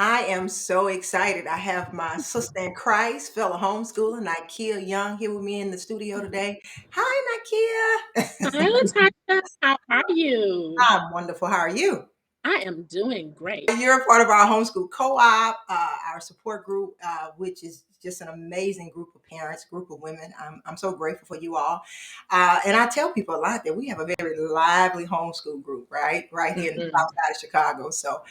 I am so excited. I have my sister in Christ, fellow homeschooler, Nikeya Young, here with me in the studio today. Hi, Hi, Nikeya. Latasha. How are you? I'm wonderful. How are you? I am doing great. You're a part of our homeschool co-op, our support group, which is just an amazing group of parents, group of women. I'm so grateful for you all. And I tell people a lot that we have a very lively homeschool group, right here in the Mhm. south side of Chicago. So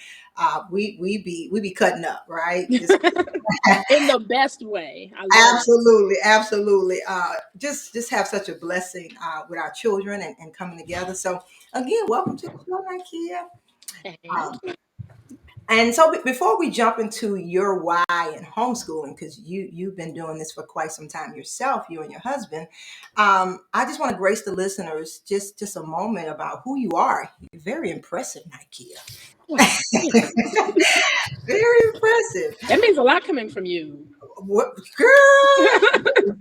we be cutting up, right? Just In the best way. I love it. absolutely. Just have such a blessing with our children and coming together. So again, welcome to the show, Ikea. Thank you. And so before we jump into your why and homeschooling, because you've been doing this for quite some time yourself, you and your husband, I just want to grace the listeners just a moment about who you are. You're very impressive, Nikeya. Well, thank you. Very impressive. That means a lot coming from you. What girl?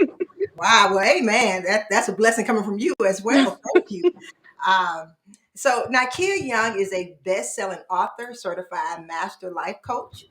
Wow. Well, hey man, that's a blessing coming from you as well. Thank you. Um, so Nikeya Young is a best-selling author, certified master life coach,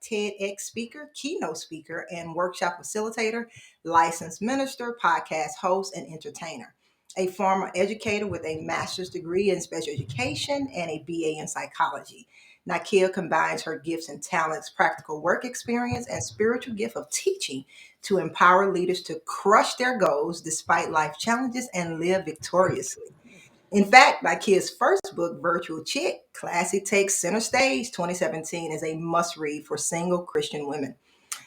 TEDx speaker, keynote speaker, and workshop facilitator, licensed minister, podcast host, and entertainer. A former educator with a master's degree in special education and a BA in psychology. Nikeya combines her gifts and talents, practical work experience, and spiritual gift of teaching to empower leaders to crush their goals despite life challenges and live victoriously. In fact, Nikea's first book, Virtual Chick, Classy Takes Center Stage 2017, is a must read for single Christian women.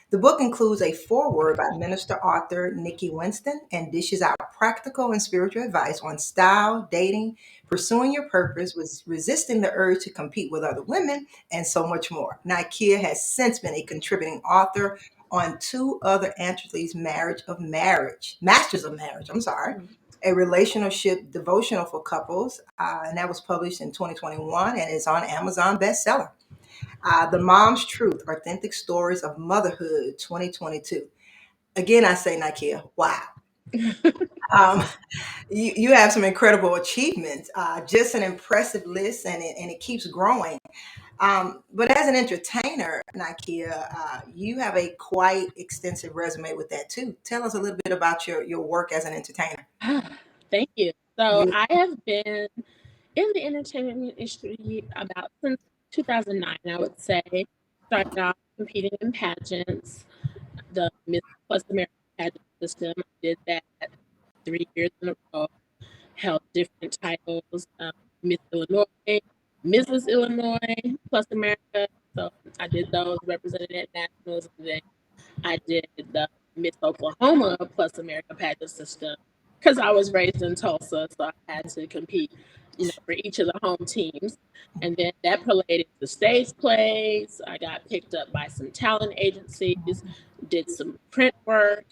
The book includes a foreword by minister author Nikki Winston and dishes out practical and spiritual advice on style, dating, pursuing your purpose, with resisting the urge to compete with other women, and so much more. Nikeya has since been a contributing author on two other anthologies, Masters of Marriage, I'm sorry, a relationship devotional for couples, and that was published in 2021 and is on Amazon bestseller. The Mom's Truth, Authentic Stories of Motherhood 2022. Again, I say, Nikeya, wow. Um, you have some incredible achievements, just an impressive list, and it keeps growing. But as an entertainer, Nikeya, you have a quite extensive resume with that too. Tell us a little bit about your work as an entertainer. Thank you. So You, I have been in the entertainment industry about since 2009, I would say. Started off competing in pageants, the Miss Plus America pageant system. I did that 3 years in a row. Held different titles, Miss Illinois, Mrs. Illinois, Plus America. So I did those, represented at nationals, and then I did the Miss Oklahoma Plus America pageant system because I was raised in Tulsa, so I had to compete, for each of the home teams. And then that related to stage plays. I got picked up by some talent agencies, did some print work,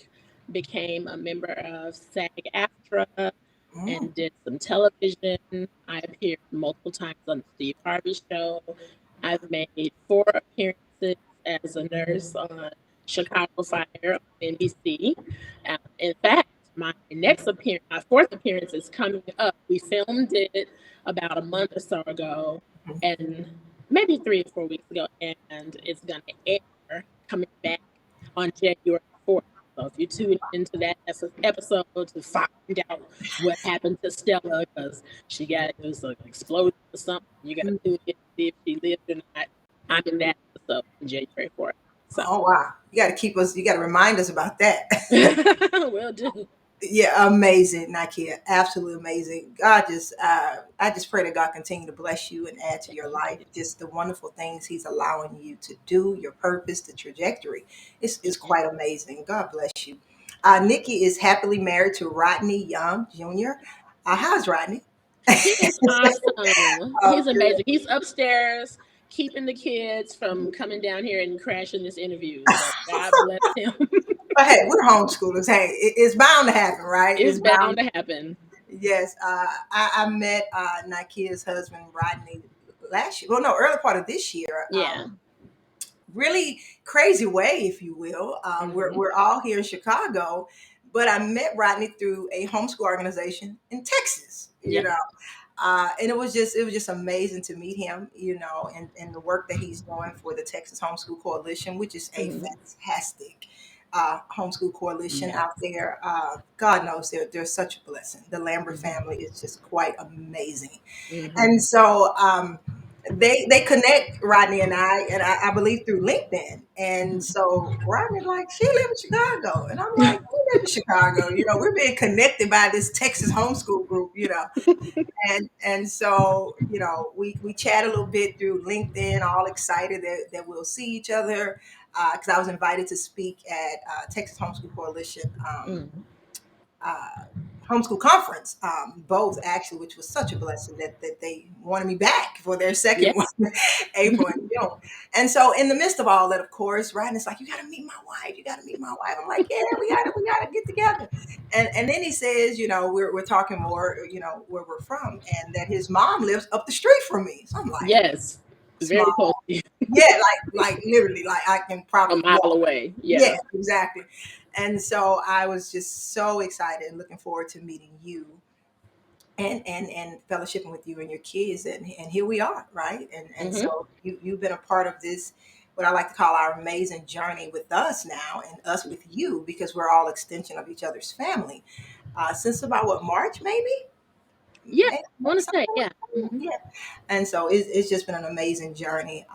became a member of SAG-AFTRA, mm, and did some television. I appeared multiple times on the Steve Harvey Show. I've made 4 appearances as a nurse on Chicago Fire on NBC. In fact, my fourth appearance is coming up. We filmed it about a month or so ago, and maybe 3 or 4 weeks ago, and it's going to air coming back on January 4th. So if you tune into that episode to find out what happened to Stella, because it was an explosion or something, you got to tune in to see if she lived or not. I'm in that episode on January 4th. So oh wow, you got to keep us. You got to remind us about that. will do. Yeah, amazing, Nikeya. Absolutely amazing. I just pray that God continue to bless you and add to your life. Just the wonderful things He's allowing you to do, your purpose, the trajectory. It's quite amazing. God bless you. Nikki is happily married to Rodney Young Jr. How's Rodney? He is awesome. Oh, He's amazing. He's upstairs keeping the kids from coming down here and crashing this interview. So God bless him. but hey, we're homeschoolers. Hey, it's bound to happen, right? It's It's bound. bound to happen. Yes, I met Nikea's husband Rodney last year. Well, no, early part of this year. Yeah. Really crazy way, if you will. Hmm. We're all here in Chicago, but I met Rodney through a homeschool organization in Texas. You Yep. know, And it was just amazing to meet him, and the work that he's doing for the Texas Homeschool Coalition, which is a Mhm. fantastic homeschool coalition Yes. out there. God knows they're such a blessing. The Lambert Mhm. family is just quite amazing. Mhm. And so they connect Rodney and I believe through LinkedIn. And so Rodney's like, she live in Chicago. And I'm like, we live in Chicago. We're being connected by this Texas homeschool group. And so, we chat a little bit through LinkedIn, all excited that we'll see each other. Because I was invited to speak at Texas Homeschool Coalition Mhm. uh, homeschool conference, both actually, which was such a blessing that they wanted me back for their second one, Yes. April and June. And so, in the midst of all that, of course, Ryan's like, "You got to meet my wife. You got to meet my wife." I'm like, "Yeah, we got to get together." And then he says, we're talking more, where we're from, and that his mom lives up the street from me. So I'm like, Yes. Very close small, to you. yeah, like literally, like I can A probably mile walk. away. Yeah, Yeah. exactly. And so I was just so excited and looking forward to meeting you and fellowshipping with you and your kids. And here we are, right? And Mhm. so you've been a part of this, what I like to call our amazing journey with us now, and us with you, because we're all extension of each other's family. Since about what, March, maybe? Yeah. Maybe I want to something say, like yeah. that. Mhm. Yeah. And so it's just been an amazing journey.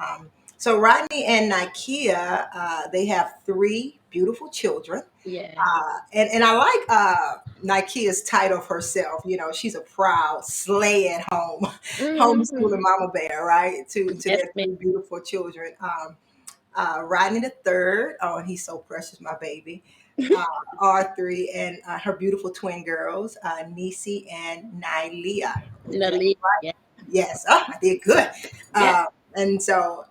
So Rodney and Nikeya, they have three beautiful children. Yeah. And I like Nikea's title of herself. She's a proud slay at home, homeschooling Mhm. mama bear, right? To Yes, their ma'am. three beautiful children. Rodney the third, oh, and he's so precious, my baby. Uh, R3, and her beautiful twin girls, Nisi and Nylea. Did I get Natalie. it right? Yeah. Yes. Oh, I did good. Yes. And so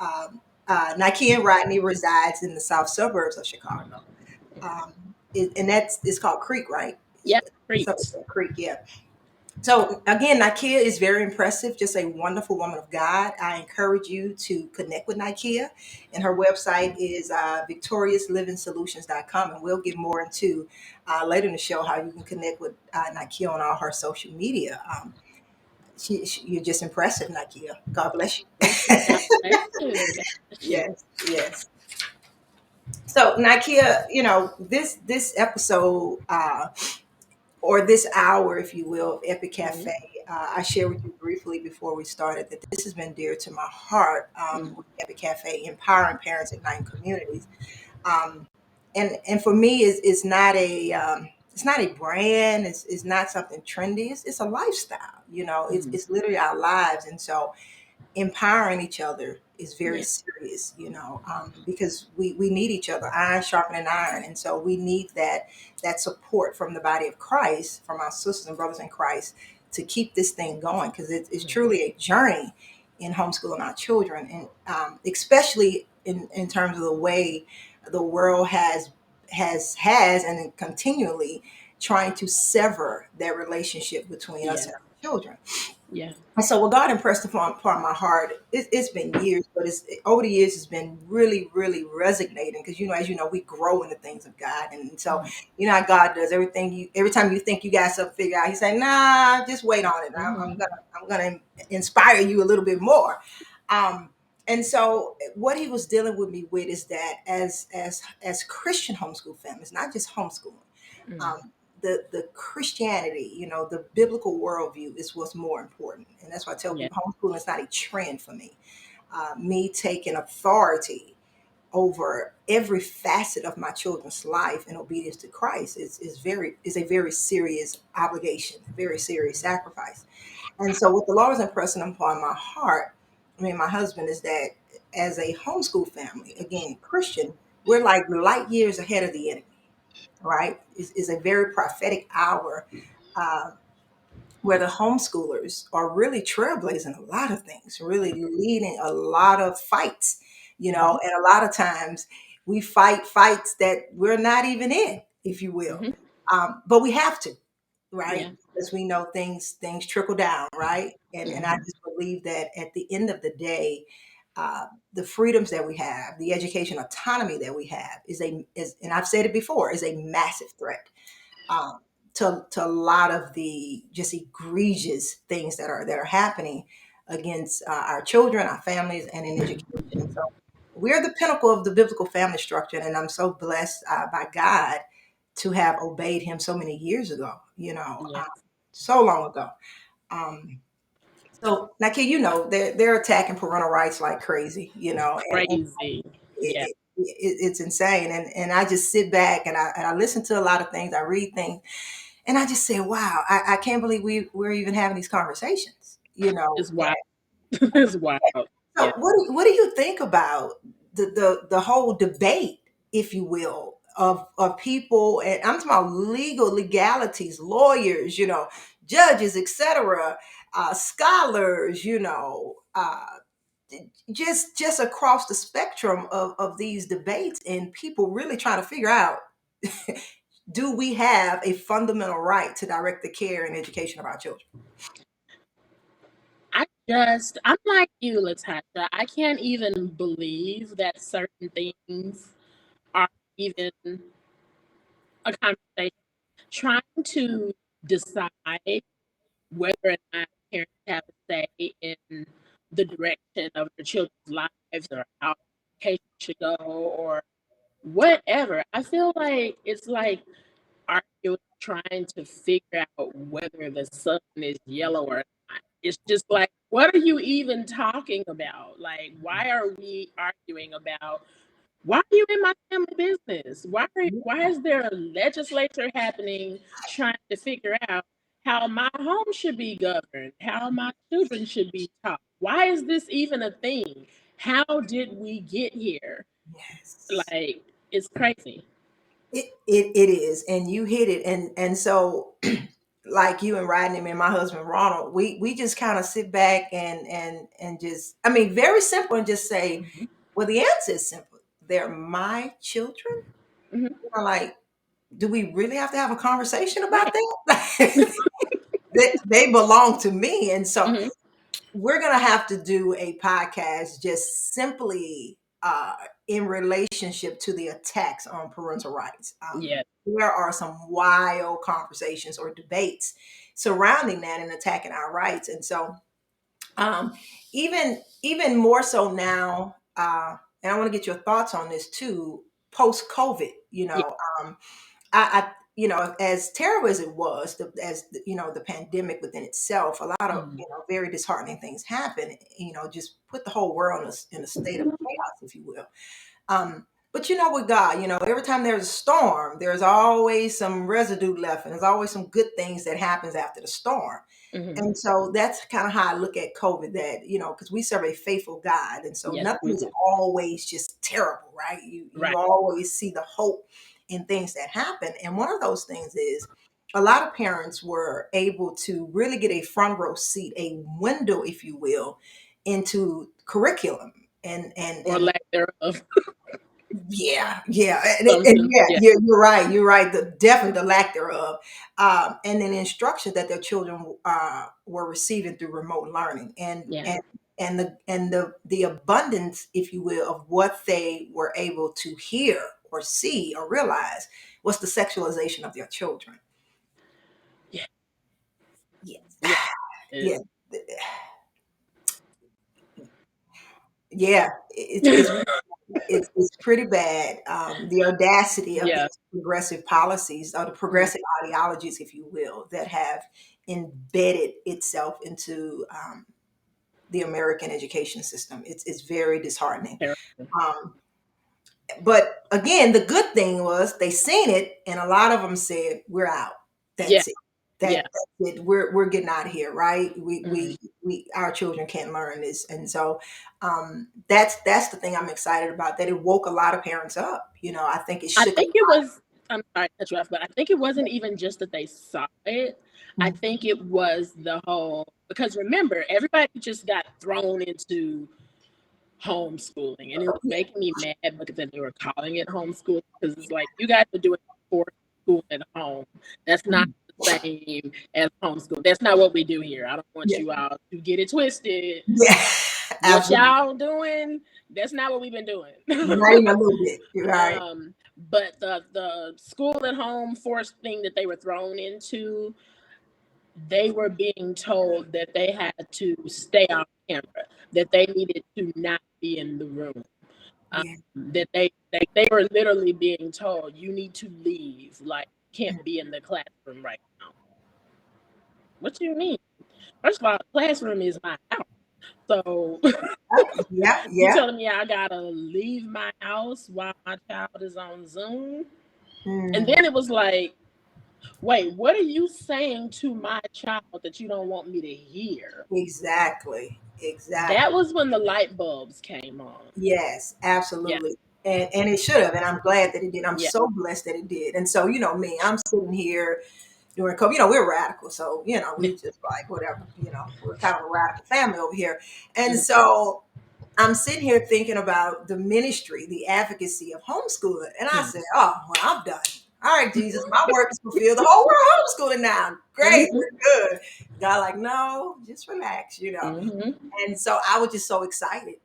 Nike and Rodney resides in the south suburbs of Chicago. And it's called Creek, right? Yep. So Preach. Creek, yeah. So again, Nikeya is very impressive, just a wonderful woman of God. I encourage you to connect with Nikeya, and her website is victoriousliving.solutions.com, and we'll get more into later in the show how you can connect with Nikeya on all her social media. You're just impressive, Nikeya. God bless you. Thank you. God bless you. God bless you. Yes, yes. So Nikeya, this episode, or this hour, if you will, of Epic Mhm. Cafe, I shared with you briefly before we started that this has been dear to my heart, Mhm. with Epic Cafe, empowering parents, igniting communities. Um, and for me, it's not a brand. It's not something trendy. It's a lifestyle. It's Mhm. it's literally our lives. And so empowering each other is very Yeah. serious, because we need each other, iron sharpening iron, and so we need that support from the body of Christ, from our sisters and brothers in Christ, to keep this thing going, because it's Mhm. truly a journey in homeschooling our children, and especially in terms of the way the world has and continually trying to sever that relationship between us Yeah. and our children. Yeah. And so what God impressed upon my heart, it's been years, but over the years, it's been really, really resonating, because, as you know, we grow in the things of God. And so, Mhm. how God does everything. Every time you think you got something figured out, He say, nah, just wait on it. I'm Mhm. gonna, I'm gonna inspire you a little bit more. Um, and so what He was dealing with me with is that as Christian homeschool families, not just homeschooling, Mhm. um, the Christianity, the biblical worldview is what's more important. And that's why I tell Yeah. people homeschooling is not a trend for me. Me taking authority over every facet of my children's life in obedience to Christ is a very serious obligation, very serious sacrifice. And so what the Lord is impressing upon my heart, my husband, is that as a homeschool family, again, Christian, we're like light years ahead of the enemy, right? Is a very prophetic hour, uh, where the homeschoolers are really trailblazing a lot of things, really leading a lot of fights, Mhm. and a lot of times we fight fights that we're not even in, if you will. Mhm. But we have to, right? Yeah. Because we know things trickle down, right? And I Mhm. just believe that at the end of the day, the freedoms that we have, the education autonomy that we have, is and I've said it before, is a massive threat. Um, to a lot of the just egregious things that are happening against our children, our families, and in education. So we're the pinnacle of the biblical family structure, and I'm so blessed by God to have obeyed Him so many years ago. Yes. So long ago. Um, so now, kid, they're attacking parental rights like crazy. And Crazy. Yeah. it's insane. And I just sit back and I listen to a lot of things. I read things, and I just say, wow, I can't believe we're even having these conversations. It's wild. It's wild. So Yeah. what do you think about the whole debate, if you will, of people, and I'm talking about legalities, lawyers, judges, etc., scholars, just across the spectrum of these debates, and people really trying to figure out, do we have a fundamental right to direct the care and education of our children? I'm like you, Latasha. I can't even believe that certain things are even a conversation. Trying to decide whether or not parents have a say in the direction of their children's lives or how education should go or whatever. I feel like it's like arguing, trying to figure out whether the sun is yellow or not. It's just like, what are you even talking about? Like, why are we arguing about? Why are you in my family business? Why is there a legislature happening trying to figure out how my home should be governed, how my children should be taught? Why is this even a thing? How did we get here? Yes. Like, it's crazy. It is, and you hit it, and so like you and Rodney and my husband Ronald, we just kind of sit back and just, I mean, very simple, and just say, Mhm. well, the answer is simple. They're my children. Mhm. Like, do we really have to have a conversation about Right. that? They belong to me, and so Mhm. we're gonna have to do a podcast just simply in relationship to the attacks on parental rights. Yeah. There are some wild conversations or debates surrounding that and attacking our rights, and so um, even more so now. And I want to get your thoughts on this too. Post COVID, Yeah. I as terrible as it was, the pandemic within itself, a lot of Mhm. very disheartening things happen. Just put the whole world in a state of chaos, if you will. But with God, every time there's a storm, there's always some residue left, and there's always some good things that happens after the storm. Mhm. And so that's kind of how I look at COVID, that, because we serve a faithful God. And so Yes, nothing we is do. always just terrible, right? You Right. always see the hope in things that happen. And one of those things is a lot of parents were able to really get a front row seat, a window, if you will, into curriculum. Or And lack thereof. yeah, and Something. yeah, Yeah. you're right. You're right. Definitely the lack thereof, and then instruction that their children were receiving through remote learning, and Yeah. and the abundance, if you will, of what they were able to hear or see or realize was the sexualization of their children. Yeah. Yes, Yeah. yeah, It's, yeah. It's pretty bad. The audacity of yeah. these progressive policies, or the Mhm. progressive ideologies, if you will, that have embedded itself into the American education system. It's very disheartening. Terrible. Um, but again, the good thing was they seen it, and a lot of them said, "We're out. Yeah. That's it. Yeah. That's it. We're getting out of here, right? Mhm. Our children can't learn this." And so that's the thing I'm excited about. That it woke a lot of parents up. I think it I shook. think it was. I'm sorry to cut you off, but I think it wasn't even just that they saw it. I Mhm. think it was the whole, because remember, everybody just got thrown into homeschooling, and it was making me mad because they were calling it homeschooling, because it's like, you guys are doing forced school at home. That's not the same as homeschool. That's not what we do here. I don't want Yeah, you all to get it twisted. yeah, What Absolutely. y'all doing? That's not what we've been doing. Not even a little bit. You're right. But the school at home forced thing that they were thrown into, they were being told that they had to stay off camera, that they needed to not be in the room, Yeah. that they were literally being told, you need to leave, like you can't be in the classroom right now. What do you mean? First of all, the classroom is my house. So Yeah. you Yeah. telling me I gotta leave my house while my child is on Zoom? And Mm, then it was like, wait, what are you saying to my child that you don't want me to hear? exactly. That Exactly. was when the light bulbs came on. Yes, Yeah, absolutely. And it should have, and I'm glad that it did. I'm yeah, so blessed that it did. And so, me, I'm sitting here during COVID. We're radical, so we just like whatever. We're kind of a radical family over here. And mhm, so I'm sitting here thinking about the ministry, the advocacy of homeschooling, and I mhm, said, "Oh, well, I'm done. All right, Jesus, my work is fulfilled. The whole world homeschooling now. Great, mhm, we're good." God, like, no, just relax. mhm. And so I was just so excited,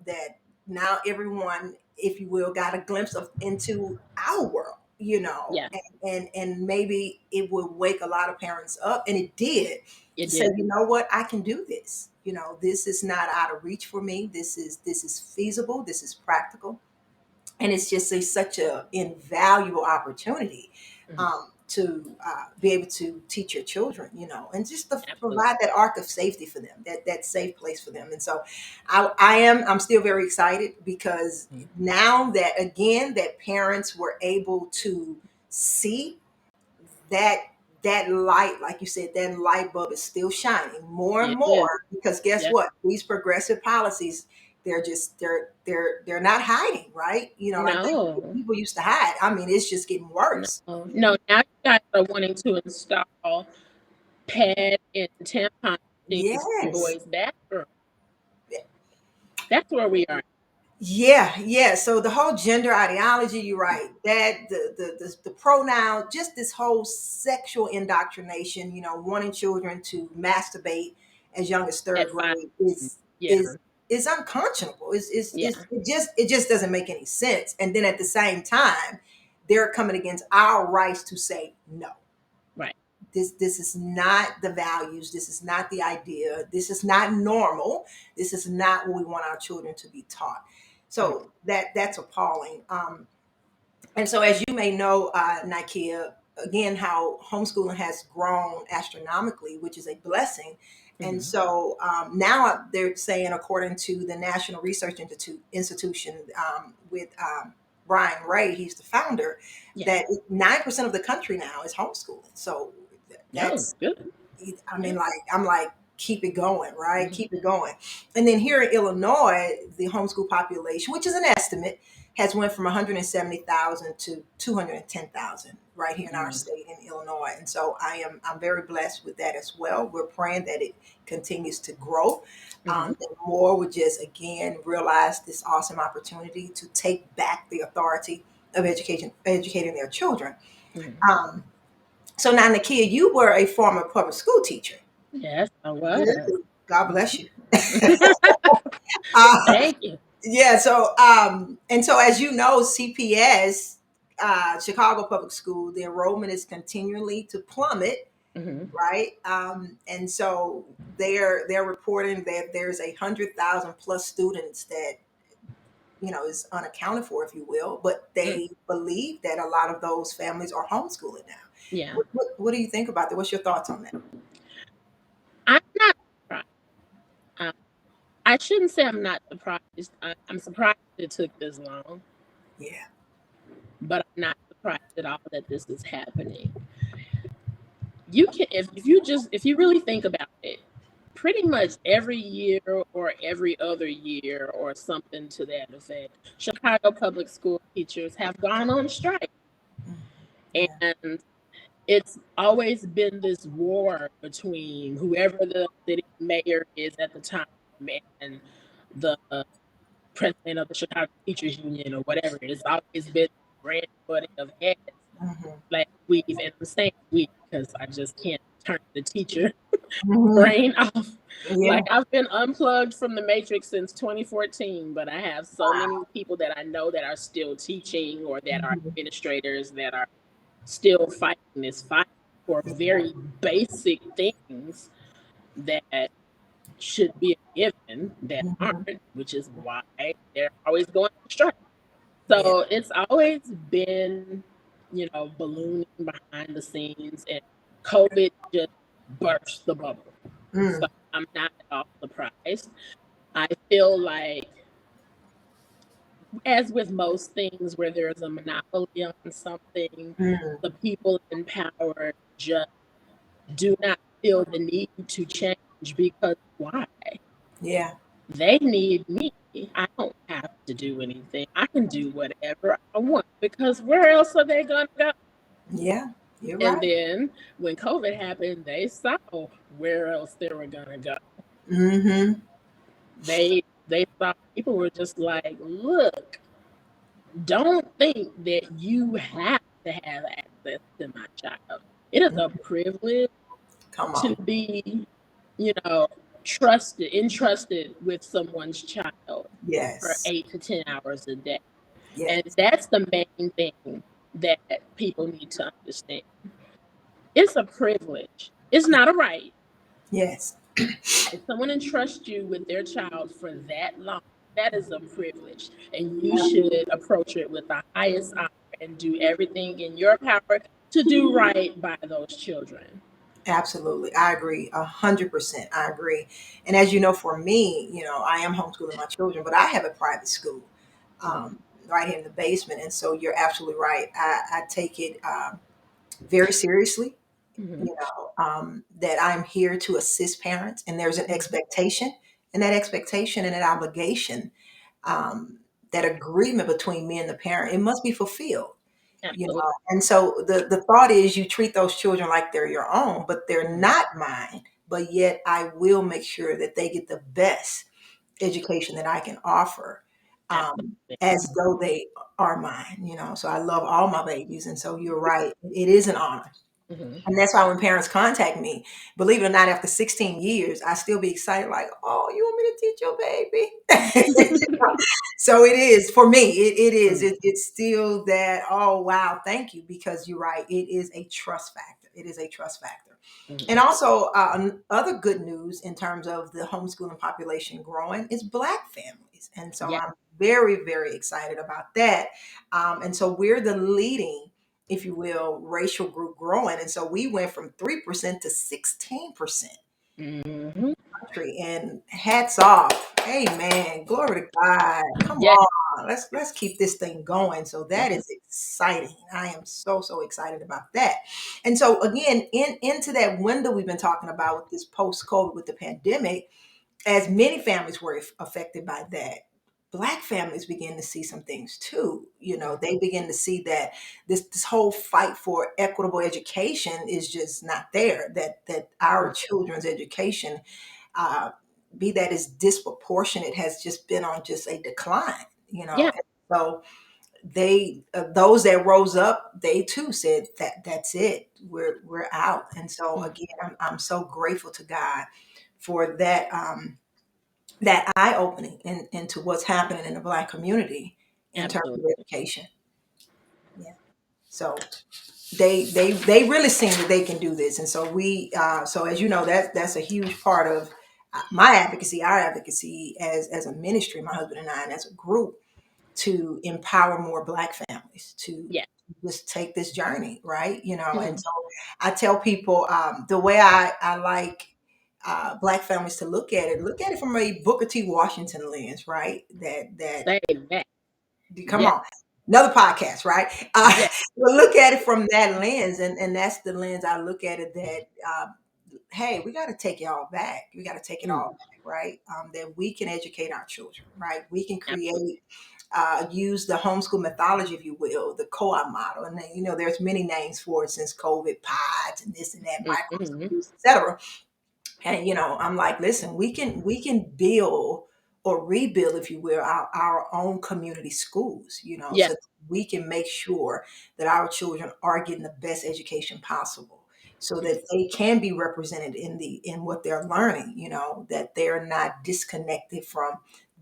that now everyone, if you will, got a glimpse of into our world, Yeah, and maybe it would wake a lot of parents up, and it did, it to say, did. you know what, I can do this. This is not out of reach for me. This is feasible. This is practical, and it's just such a invaluable opportunity, Mhm. to be able to teach your children, and just to Absolutely. provide that arc of safety for them, that safe place for them. And so, I'm still very excited because Mhm. now that, again, that parents were able to see that light, like you said, that light bulb is still shining more and It is. more, because guess Yeah. what, these progressive policies, they're not hiding, right? Like No, people used to hide. I mean, it's just getting no, worse. no. Now you guys are wanting to install pad and tampon machines in Yes. boys' bathroom. That's where we are. Yeah, yeah. So the whole gender ideology, you're right. That the pronoun, just this whole sexual indoctrination, wanting children to masturbate as young as At third five. grade is Yeah, is is unconscionable. yeah, It just doesn't make any sense. And then at the same time, they're coming against our rights to say no. right, This is not the values. This is not the idea. This is not normal. This is not what we want our children to be taught. mhm, So that's appalling. And so, as you may know, Nikeya, again, how homeschooling has grown astronomically, which is a blessing. And mhm, so, now they're saying, according to the National Research Institution, with Brian Ray, he's the founder, yeah. that 9% of the country now is homeschooling. So No, that's, good. I Yeah. mean, like, I'm like, keep it going, right? Mhm, Keep it going. And then here in Illinois, the homeschool population, which is an estimate, has went from 170,000 to 210,000 right here in our mhm, state in Illinois. And so I'm very blessed with that as well. We're praying that it continues to grow. mhm, That more would just, again, realize this awesome opportunity to take back the authority of educating their children. mhm. Um, so now, Nakia, you were a former public school teacher. Yes, I was. Good. God bless you. Thank you. Yeah. So, and so, as you know, CPS, Chicago Public School, the enrollment is continually to plummet, Mhm, right? And so they're reporting that there's 100,000 plus students that is unaccounted for, if you will. But mm, they believe that a lot of those families are homeschooling now. yeah. What do you think about that? What's your thoughts on that? I'm not surprised. Um, I shouldn't say I'm not surprised. I'm surprised it took this long, Yeah. but I'm not surprised at all that this is happening. You can, if you really think about it, pretty much every year or every other year or something to that effect, Chicago public school teachers have gone on strike. Mm. Yeah. And it's always been this war between whoever the city mayor is at the time and the president of the Chicago Teachers Union or whatever. It's always been brand butting of heads Hmm. last week. And I'm saying week because I just can't turn the teacher Hmm. brain off. Yeah. Like I've been unplugged from the matrix since 2014, but I have so many Wow. people that I know that are still teaching or that are Mhm. administrators that are still fighting this fight for very basic things that should be a given that Mhm. aren't, which is why they're always going on strike. Yeah. So it's always been, ballooning behind the scenes, and COVID just burst the bubble. So Mm. I'm not at all surprised. I feel like, as with most things where there's a monopoly on something, Mm. the people in power just do not feel the need to change because why? Yeah. They need me. I don't have to do anything. I can do whatever I want because where else are they going to go? Yeah. You're And right. then when COVID happened, they saw where else they were going to go. Mm-hmm. They saw people were just like, look, don't think that you have to have access to my child. It is a privilege Come to on. be, entrusted with someone's child for Yes. 8 to 10 hours a day. And Yes. that's the main thing that people need to understand. It's a privilege. It's not a right. Yes. If someone entrusts you with their child for that long, that is a privilege. And you should approach it with the highest honor and do everything in your power to do right by those children. Absolutely. I agree 100%. I agree. And as you know, for me, I am homeschooling my children, but I have a private school Mhm. right here in the basement. And so you're absolutely right. I take it very seriously, Mhm. that I'm here to assist parents, and there's an Mhm. expectation, and that expectation and that obligation, um, that agreement between me and the parent, it must be fulfilled. Absolutely. And so the thought is you treat those children like they're your own, but they're Mhm. not mine. But yet I will make sure that they get the best education that I can offer, Absolutely. as though they are mine. So I love all my babies, and so you're right, it is an honor. Mhm. And that's why when parents contact me, believe it or not, after 16 years, I still be excited, like, oh, you want me to teach your baby? So it is for me. It is. Mhm. It's still that. Oh wow, thank you, because you're right. It is a trust factor. It is a trust factor. And Mhm. also, other good news in terms of the homeschooling population growing is Black families, and so Yeah. I'm very, very excited about that. And so we're the leading, if you will, racial group growing, and so we went from 3% to 16% Mhm. country, and hats off. Amen. Glory to God. Come Yeah. on. Let's keep this thing going. So that Mhm. is exciting. I am so so excited about that. And so again, into that window we've been talking about with this post-COVID, with the pandemic, as many families were affected by that, Black families begin to see some things too. They begin to see that this whole fight for equitable education is just not there. That our children's education, uh, be that is disproportionate, has just been on just a decline. Yeah. And so they, those that rose up, they too said that that's it. We're out. And so Mhm. again, I'm so grateful to God for that. That eye opening into what's happening in the Black community in terms of Absolutely. education. Yeah. So they really seen that they can do this, and so so as you know, that's a huge part of my advocacy, our advocacy as a ministry, my husband and I, and as a group, to empower more Black families to Yeah. just take this journey, right? And Mhm. so I tell people, the way I like Black families to look at it from a Booker T. Washington lens, right? That Say that. come Yeah. on, another podcast, right? Yeah. But look at it from that lens, and that's the lens I look at it, that hey, we got to take it all back. We got to take it all Mhm. back, right? That we can educate our children, right? We can Absolutely. create, use the homeschool methodology, if you will, the co-op model, and then, there's many names for it since COVID, pods and this and that, micro Mhm. schools, etc. And I'm like, listen, we can build or rebuild, if you will, our own community schools, Yeah. so that we can make sure that our children are getting the best education possible. so that they can be represented in what they're learning, that they're not disconnected from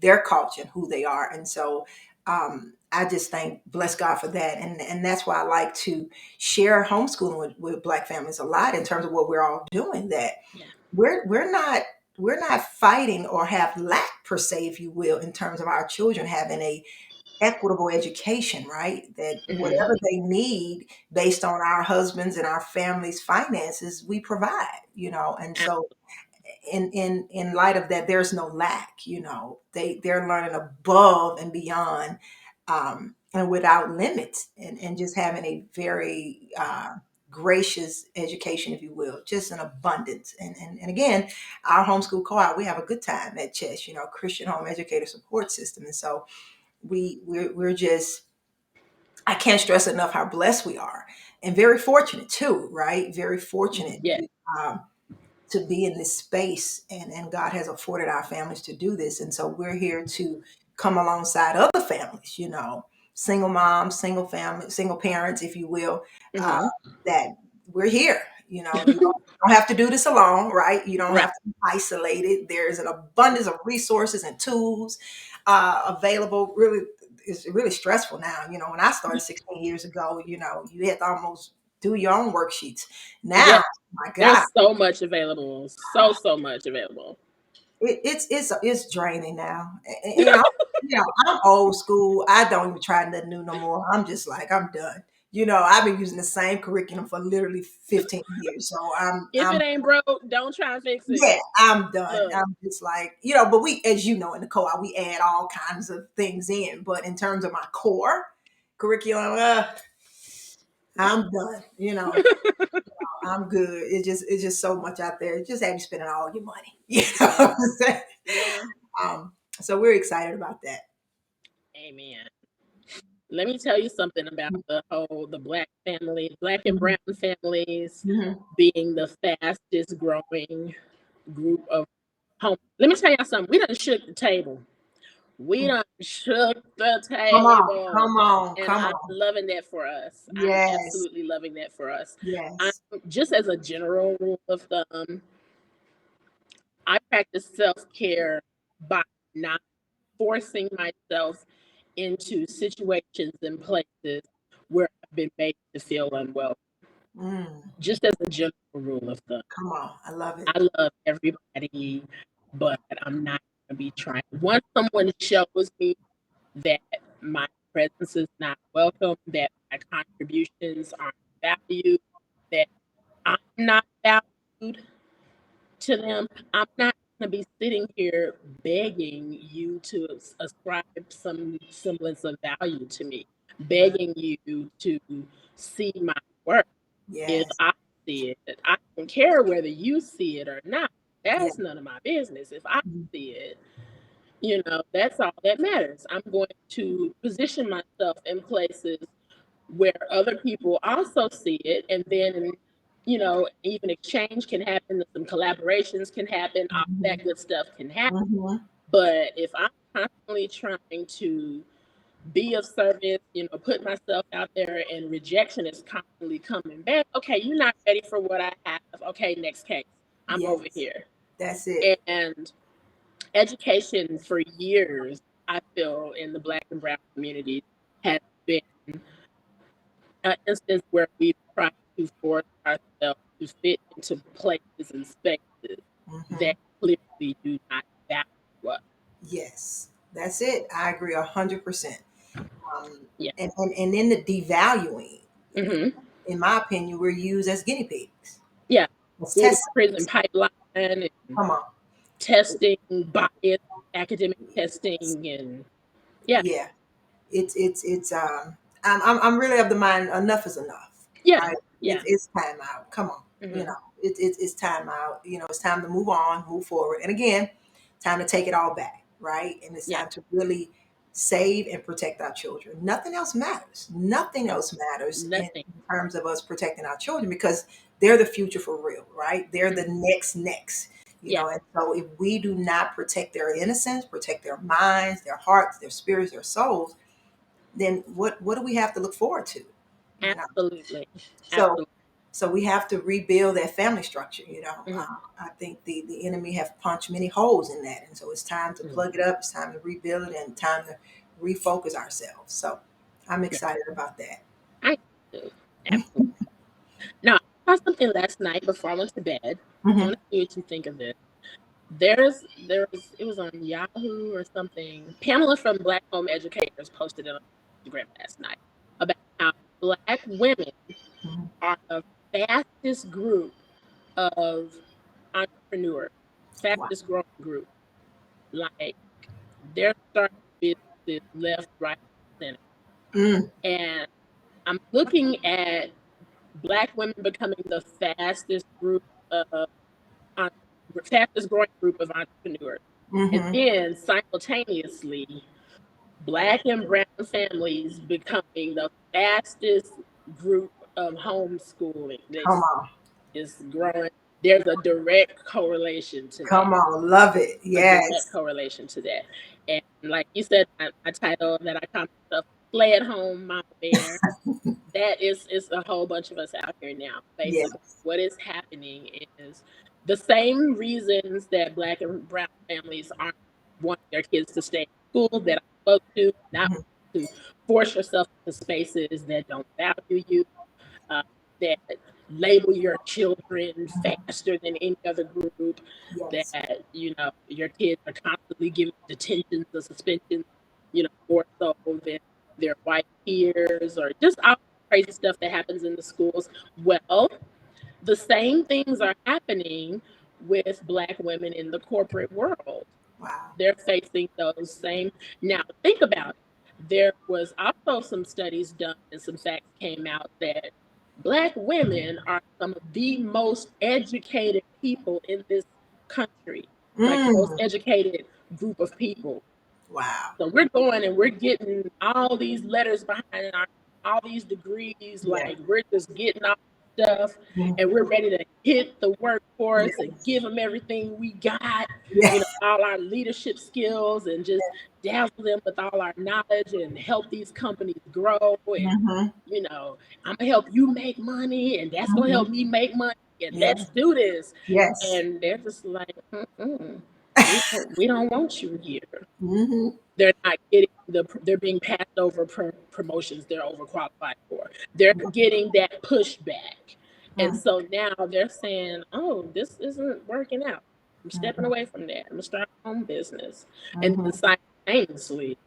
their culture and who they are. And so I just bless God for that. And that's why I like to share homeschooling with Black families a lot in terms of what we're all doing, that Yeah. we're not fighting or have lack per se, if you will, in terms of our children having a equitable education, right? That Hmm. whatever they need based on our husbands and our families' finances, we provide, and so in light of that, there's no lack. They're learning above and beyond, and without limits, and just having a very gracious education, if you will, just an abundance. And again, our homeschool co-op, we have a good time at CHES, Christian Home Educator Support System. And so we're just, I can't stress enough how blessed we are, and very fortunate too, right? Very fortunate Yeah. um, to be in this space, and God has afforded our families to do this. And so we're here to come alongside other families, single moms, single family, single parents, if you will, uh, Hmm. that we're here. You don't have to do this alone, right? You don't Right. have to be isolated. There's an abundance of resources and tools available. Really, it's really stressful now. When I started 16 years ago, you had to almost do your own worksheets. Yeah. Now, my God, There's so much available. So much available. it's draining now. And I'm old school. I don't even try nothing new no more. I'm just like, I'm done. I've been using the same curriculum for literally 15 years. So I'm If I'm it ain't broke, don't try to fix it. yeah, I'm done. Look, I'm just like, but we, as you know, in the co-op, we add all kinds of things in. But in terms of my core curriculum, I'm done. I'm good. It's just so much out there. It just have you spending all your money. You know yeah, what I'm saying? yeah. So we're excited about that. Amen. Let me tell you something about the Black family, Black and Mhm, brown families mhm, being the fastest growing group of home. Let me tell y'all something. We done shook the table. We mhm. done shook the Come on, table. come on, And come I'm on. loving that for us. I'm Yes, absolutely loving that for us. I'm yes. just as a general rule of thumb, I practice self care by not forcing myself into situations and places where I've been made to feel unwell. Mm, Just as a general rule of thumb, come on. I love it. I love everybody, but I'm not going to be trying. Once someone shows me that my presence is not welcome, that my contributions aren't valued, that I'm not valued to them, I'm not going to be sitting here begging you to ascribe some semblance of value to me, begging you to see my work. If Yes. I see it, I don't care whether you see it or not. Yeah. That's none of my business. If I Mhm. see it, that's all that matters. I'm going to position myself in places where other people also see it, and then even exchange can happen, some collaborations can happen, all that Mhm. good stuff can happen. Mhm. But if I'm constantly trying to be of service, put myself out there, and rejection is constantly coming back, okay, you're not ready for what I have. Okay, next case. I'm over Yes. here. That's it. And education for years, I feel, in the Black and brown communities has been an instance where we've tried to force ourselves to fit into places and spaces that Mhm. clearly do not value us. Yes. That's it. I agree 100%. Yeah. And in the devaluing, Hmm. in my opinion, we're used as guinea pigs. Yeah. As School to test prison subjects. pipeline and Come on. testing, bias, academic testing, and yeah, Yeah. It's I'm really of the mind, enough is enough, yeah, right? yeah. It's time out. Come on. Hmm. It's time out. It's time to move on, move forward. And again, time to take it all back, right? And it's Yeah. time to really save and protect our children. Nothing else matters. Nothing else matters in Nothing. terms of us protecting our children, because they're the future for real, right? They're Mhm. the next. Yeah. And so if we do not protect their innocence, protect their minds, their hearts, their spirits, their souls, then what do we have to look forward to? You know. Absolutely. So Absolutely. So we have to rebuild that family structure. Mhm. I think the enemy have punched many holes in that, and so it's time to Mhm. plug it up. It's time to rebuild it, and time to refocus ourselves. So I'm Yeah, excited about that. I do. Absolutely. Now, I saw something last night before I went to bed. I Hmm. want to see what you think of this. It was on Yahoo or something. Pamela from Black Home Educators posted it on Instagram last night about how Black women Hmm. are the fastest group of entrepreneurs, Wow. fastest growing group. Like they're starting businesses left, right, center. Mm. And I'm looking at Black women becoming the of en- fastest growing group of entrepreneurs. And Hmm. then simultaneously, Black and brown families becoming the fastest group of homeschooling that Come on. is growing. There's a direct correlation to that. Come on. Love it. A direct Yes. correlation to that. And like you said, my title that I call myself "Play at Home Mama Bear." That is a whole bunch of us out here now. Basically, Yes. what is happening is the same reasons that Black and brown families aren't wanting their kids to stay in school that I spoke to, not Mhm. to force yourself into spaces that don't value you, uh, that label your children faster than any other group, Yes. that your kids are constantly given detentions or suspensions, more so than their white peers, or just all crazy stuff that happens in the schools. Well, the same things are happening with Black women in the corporate world. Wow. They're facing those same. Now, think about it. There was also some studies done and some facts came out that Black women are some of the most educated people in this country, like the most Mm. educated group of people. Wow. So we're going and we're getting all these letters behind all these degrees, Yeah. like we're just getting all this stuff, and Mhm. we're ready to hit the workforce and Yes. give them everything we got, Yeah. all our leadership skills, and just dazzle them with all our knowledge and help these companies grow. And Hmm. I'm gonna help you make money, and that's gonna Hmm. help me make money, and Yeah. let's do this. Yes. And they're just like, mm-mm, we don't want you here. Hmm. They're not getting they're being passed over promotions they're overqualified for. They're getting that pushback. And so now they're saying, oh, this isn't working out. I'm stepping away from that. I'm gonna start my own business. And then Hmm. simultaneously,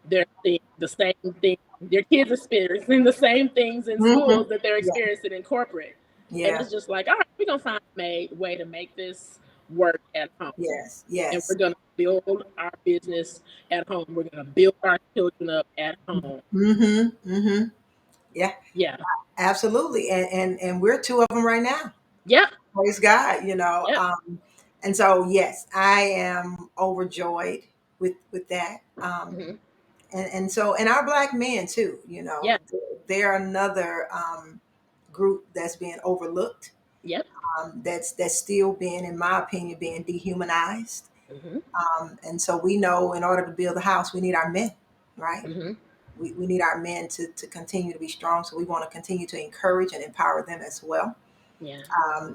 they're seeing the same thing. Their kids are experiencing the same things in Hmm. schools that they're Yeah. experiencing in corporate. And Yeah. it's just like, all right, we're gonna find a way to make this work at home, Yes. and we're Yes. going to build our business at home. We're going to build our children up at home. Hmm. Hmm. Yeah. Yeah. Absolutely. And we're two of them right now. Yep. Praise God. Yep. And so yes, I am overjoyed with that. Hmm. And our Black men too. Yeah. They're another group that's being overlooked. Yep. That's still being, in my opinion, being dehumanized. Hmm. And so we know, in order to build a house, we need our men, right? Hmm. We need our men to continue to be strong. So we want to continue to encourage and empower them as well. Yeah.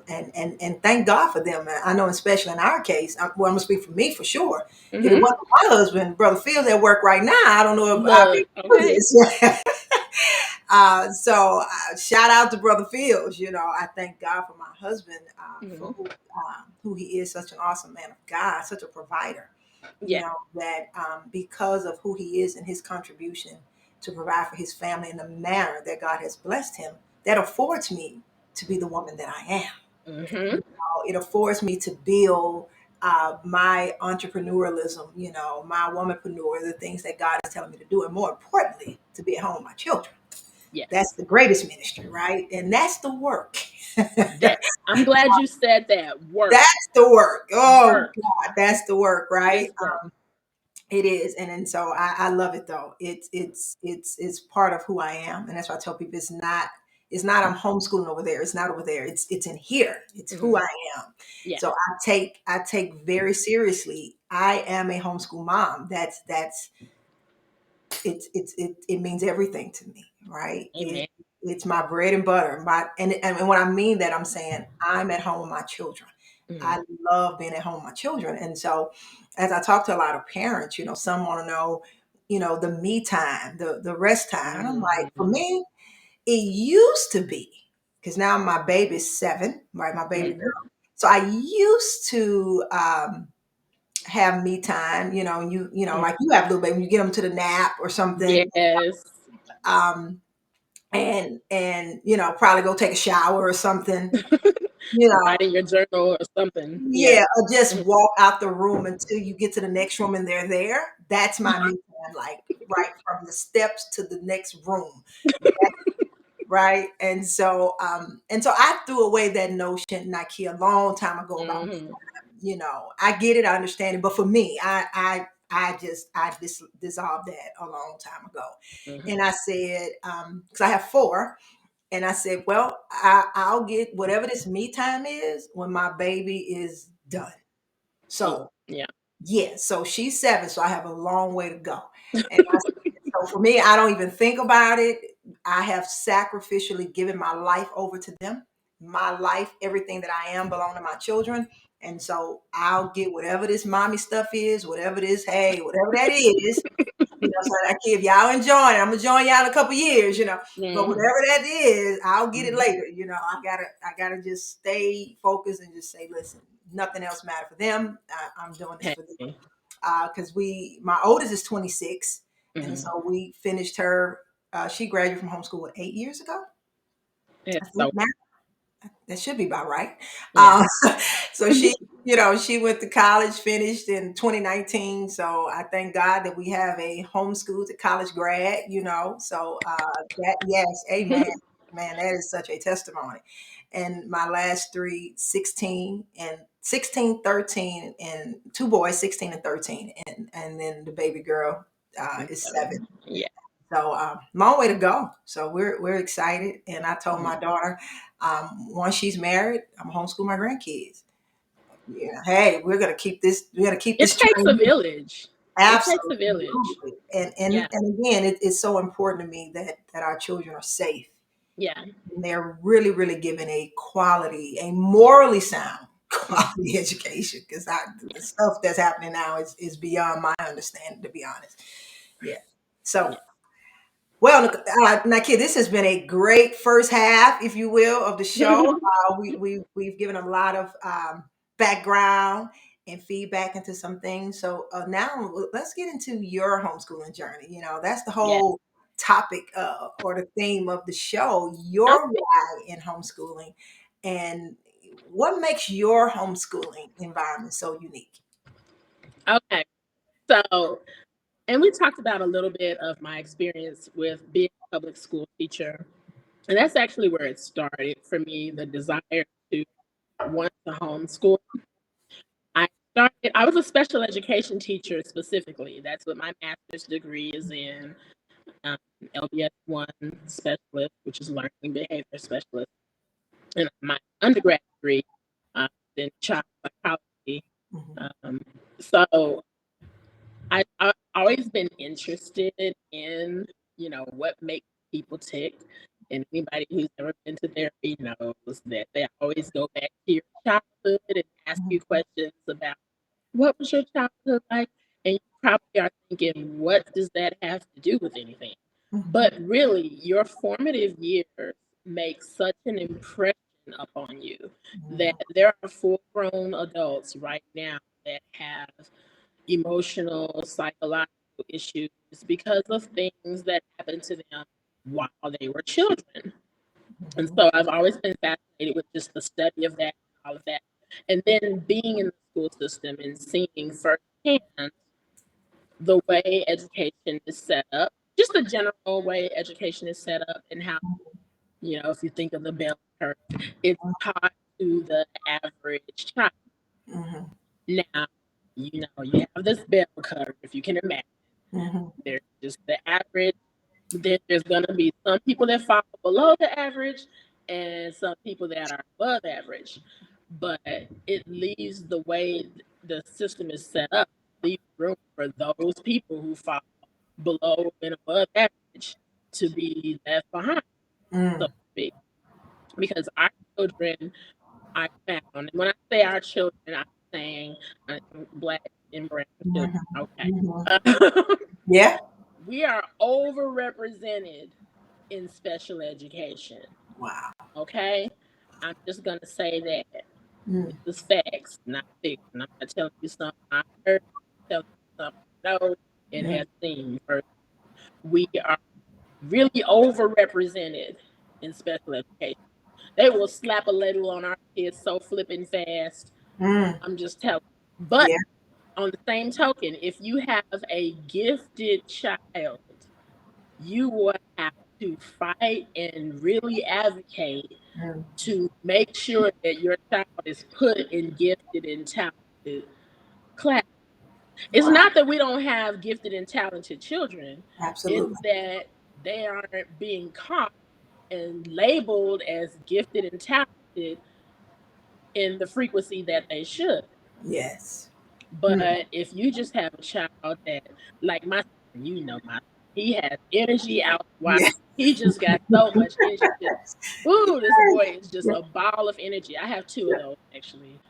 And thank God for them. I know, especially in our case, well, I'm gonna speak for me for sure. If it Hmm. wasn't for my husband, Brother Fields at work right now, I don't know if I'd be Look. able to do Okay. this. Shout out to Brother Fields. I thank God for my husband, for Hmm. who he is, such an awesome man of God, such a provider. Yeah. That because of who he is and his contribution to provide for his family in the manner that God has blessed him, that affords me to be the woman that I am. Hmm. It affords me to build my entrepreneurialism, my womanpreneur, the things that God is telling me to do, and more importantly, to be at home with my children. That's Yes. the greatest ministry, right? And that's the work. That I'm glad you said that. Work. That's the work. Oh Work. God, that's the work, right? It's work. It is, and so I love it though. It's part of who I am, and that's why I tell people it's not I'm homeschooling over there. It's not over there. It's in here. It's who Hmm. I am. Yeah. So I take very seriously. I am a homeschool mom. It means everything to me, right? Amen. It's my bread and butter. And when I mean that, I'm saying I'm at home with my children. Mm-hmm. I love being at home with my children. And so as I talk to a lot of parents, some want to know, the me time, the rest time. And I'm like, for Mm-hmm. me, it used to be, because now my baby's 7, right? My baby girl. Mm-hmm. So I used to have me time, like you have little baby, you get them to the nap or something. Yes. Um, and probably go take a shower or something, you know. Write in your journal or something. Yeah. Yeah, or just Mhm. walk out the room until you get to the next room and they're there. That's my me time, like right from the steps to the next room. Right. And so I threw away that notion, Nikeya, a long time ago about me Mhm. time. I get it, I understand it, but for me, I just dissolved that a long time ago. Mhm. And I said, because I have 4, and I said, well, I'll get whatever this me time is when my baby is done. Mm. So Yeah. yeah, so she's 7, so I have a long way to go. And so for me, I don't even think about it. I have sacrificially given my life over to them. My life, everything that I am belong to my children. And so I'll get whatever this mommy stuff is, whatever this, hey, whatever that is, so like if y'all enjoying it, I'm gonna join y'all in a couple years, But Mhm. whatever that is, I'll get it Mhm. later. I gotta just stay focused and just say, listen, nothing else matter for them. I'm doing this Hey. for them. Because my oldest is 26, and Mhm. so we finished her. She graduated from homeschool 8 years ago, I It's think. so Now that should be about right. yeah. Uh, so she went to college, finished in 2019. So I thank God that we have a homeschool to college grad. So that yes, amen, man, that is such a testimony. And my last 3, 16 and 16, 13, and 2 boys, 16 and 13, and then the baby girl is 7. Yeah. So long way to go. So we're excited, and I told Mhm. my daughter, once she's married, I'm gonna homeschool my grandkids. Yeah, hey, we're gonna keep this. We're gonna keep It this takes a train. village. It takes a village. Absolutely, and Yeah. and and again, it's so important to me that our children are safe. Yeah. And they're really, really given a morally sound Mhm. quality education, because the Yeah. stuff that's happening now is beyond my understanding, to be honest. Yeah. So Yeah. well, Nakia, this has been a great first half, if you will, of the show. We've given a lot of background and feedback into some things. So now let's get into your homeschooling journey. That's the Yeah. whole topic or the theme of the show, your Okay. why in homeschooling, and what makes your homeschooling environment so unique. Okay. So, and we talked about a little bit of my experience with being a public school teacher. And that's actually where it started for me, the desire to want to homeschool. I was a special education teacher specifically. That's what my master's degree is in, um, LBS 1 specialist, which is learning behavior specialist. And my undergrad degree in child psychology. Mhm, Um, so I've always been interested in, what makes people tick. And anybody who's ever been to therapy knows that they always go back to your childhood and ask mhm, you questions about what was your childhood like? And you probably are thinking, what does that have to do with anything? mhm, But really, your formative years make such an impression upon you that mhm, there are full grown adults right now that have emotional, psychological issues because of things that happened to them while they were children. And mhm, so I've always been fascinated with just the study of that, all of that. And then being in the school system and seeing firsthand the way education is set up, just the general way education is set up, and how, if you think of the bell curve, it's taught to the average child. mhm, Now, you have this bell curve, if you can imagine. mhm, There's just the average. Then there's going to be some people that fall below the average and some people that are above average. But it leaves the way the system is set up, leaves room for those people who fall below and above average to be left behind. Mm. so to speak, because our children, I found, and when I say our children, I'm saying black and brown children. Mhm. Okay, Mhm. uh, Yeah. we are overrepresented in special education. Wow. Okay, I'm just gonna say that Mm. this is facts, not fiction. I'm not telling you something I heard. I'm telling you something I know and Mm. have seen first. We are really overrepresented in special education. They will slap a label on our kids so flipping fast. Mm. I'm just telling you. But Yeah. on the same token, if you have a gifted child, you will have to fight and really advocate Mm. to make sure that your child is put in gifted and talented class. It's Wow. not that we don't have gifted and talented children, it's Absolutely. that they aren't being caught and labeled as gifted and talented in the frequency that they should. Yes. Mm. But if you just have a child that, like my son, you know, he has energy out the wide. Yeah. He just got so much energy. Ooh, this boy is just Yeah. a ball of energy. I have two of those actually.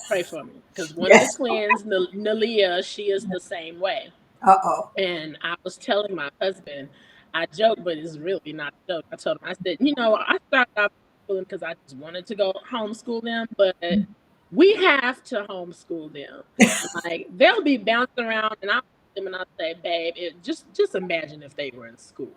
Pray for me, because one of the Yes. twins, Naleia, she is the same way. Uh-oh. And I was telling my husband, I joke, but it's really not a joke. I told him, I said, I started off homeschooling because I just wanted to go homeschool them, but we have to homeschool them. Like they'll be bouncing around, and I'll them and I'll say, babe, just imagine if they were in school.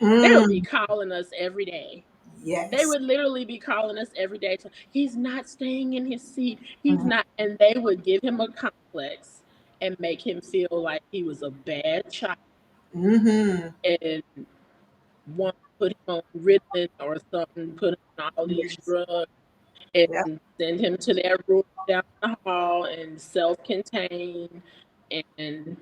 They would be Mm. calling us every day. They Yes. would literally be calling us every day. He's not staying in his seat. He's Mhm. not, and they would give him a complex and make him feel like he was a bad child Mhm. and want to put him on Ritalin or something, put him on all these Yes. drugs Yep. and send him to their room down the hall and self-contained and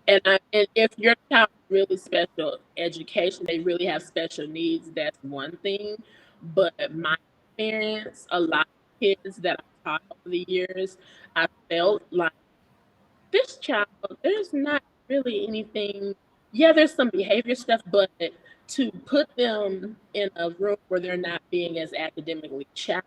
and if your child is really special education, they really have special needs, that's one thing. But my experience, a lot of kids that I've taught over the years, I felt like this child, there's not really anything. Yeah, there's some behavior stuff, but to put them in a room where they're not being as academically challenged,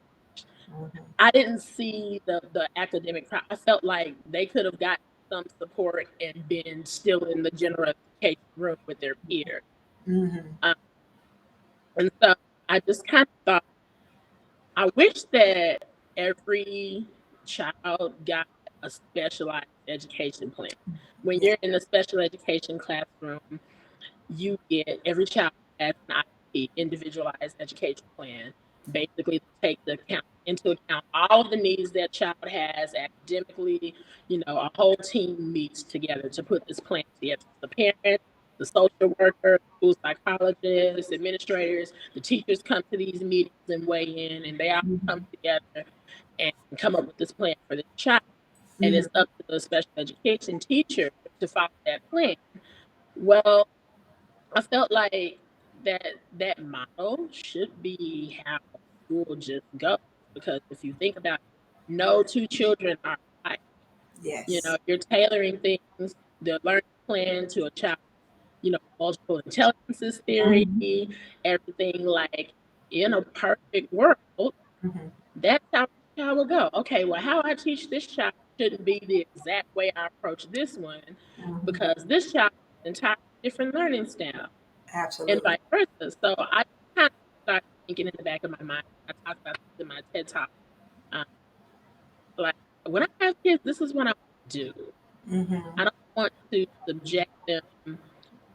Mhm. I didn't see the academic. I felt like they could have gotten some support and been still in the general education room with their peers. Mhm. Um, and so I just kind of thought, I wish that every child got a specialized education plan. When Yeah. you're in a special education classroom, you get every child has an IEP, individualized education plan, basically to take into account all of the needs that child has academically. A whole team meets together to put this plan together. The parents, the social worker, school psychologists, administrators, the teachers come to these meetings and weigh in, and they all come Mhm. together and come up with this plan for this child. And it's Mhm. up to the special education teacher to follow that plan. Well, I felt like that that model should be how school just goes, because if you think about it, no two children are alike. Yes. You're tailoring things, the learning plan to a child, multiple intelligences theory, Mhm. everything, like in a perfect world, Mhm. that's how the child will go. Okay, well, how I teach this child shouldn't be the exact way I approach this one, Mhm. because this child has an entirely different learning style and Absolutely. vice versa. So I kind of started thinking in the back of my mind. I talked about this in my TED talk. Um, like when I have kids, this is what I want to do. Mhm. I don't want to subject them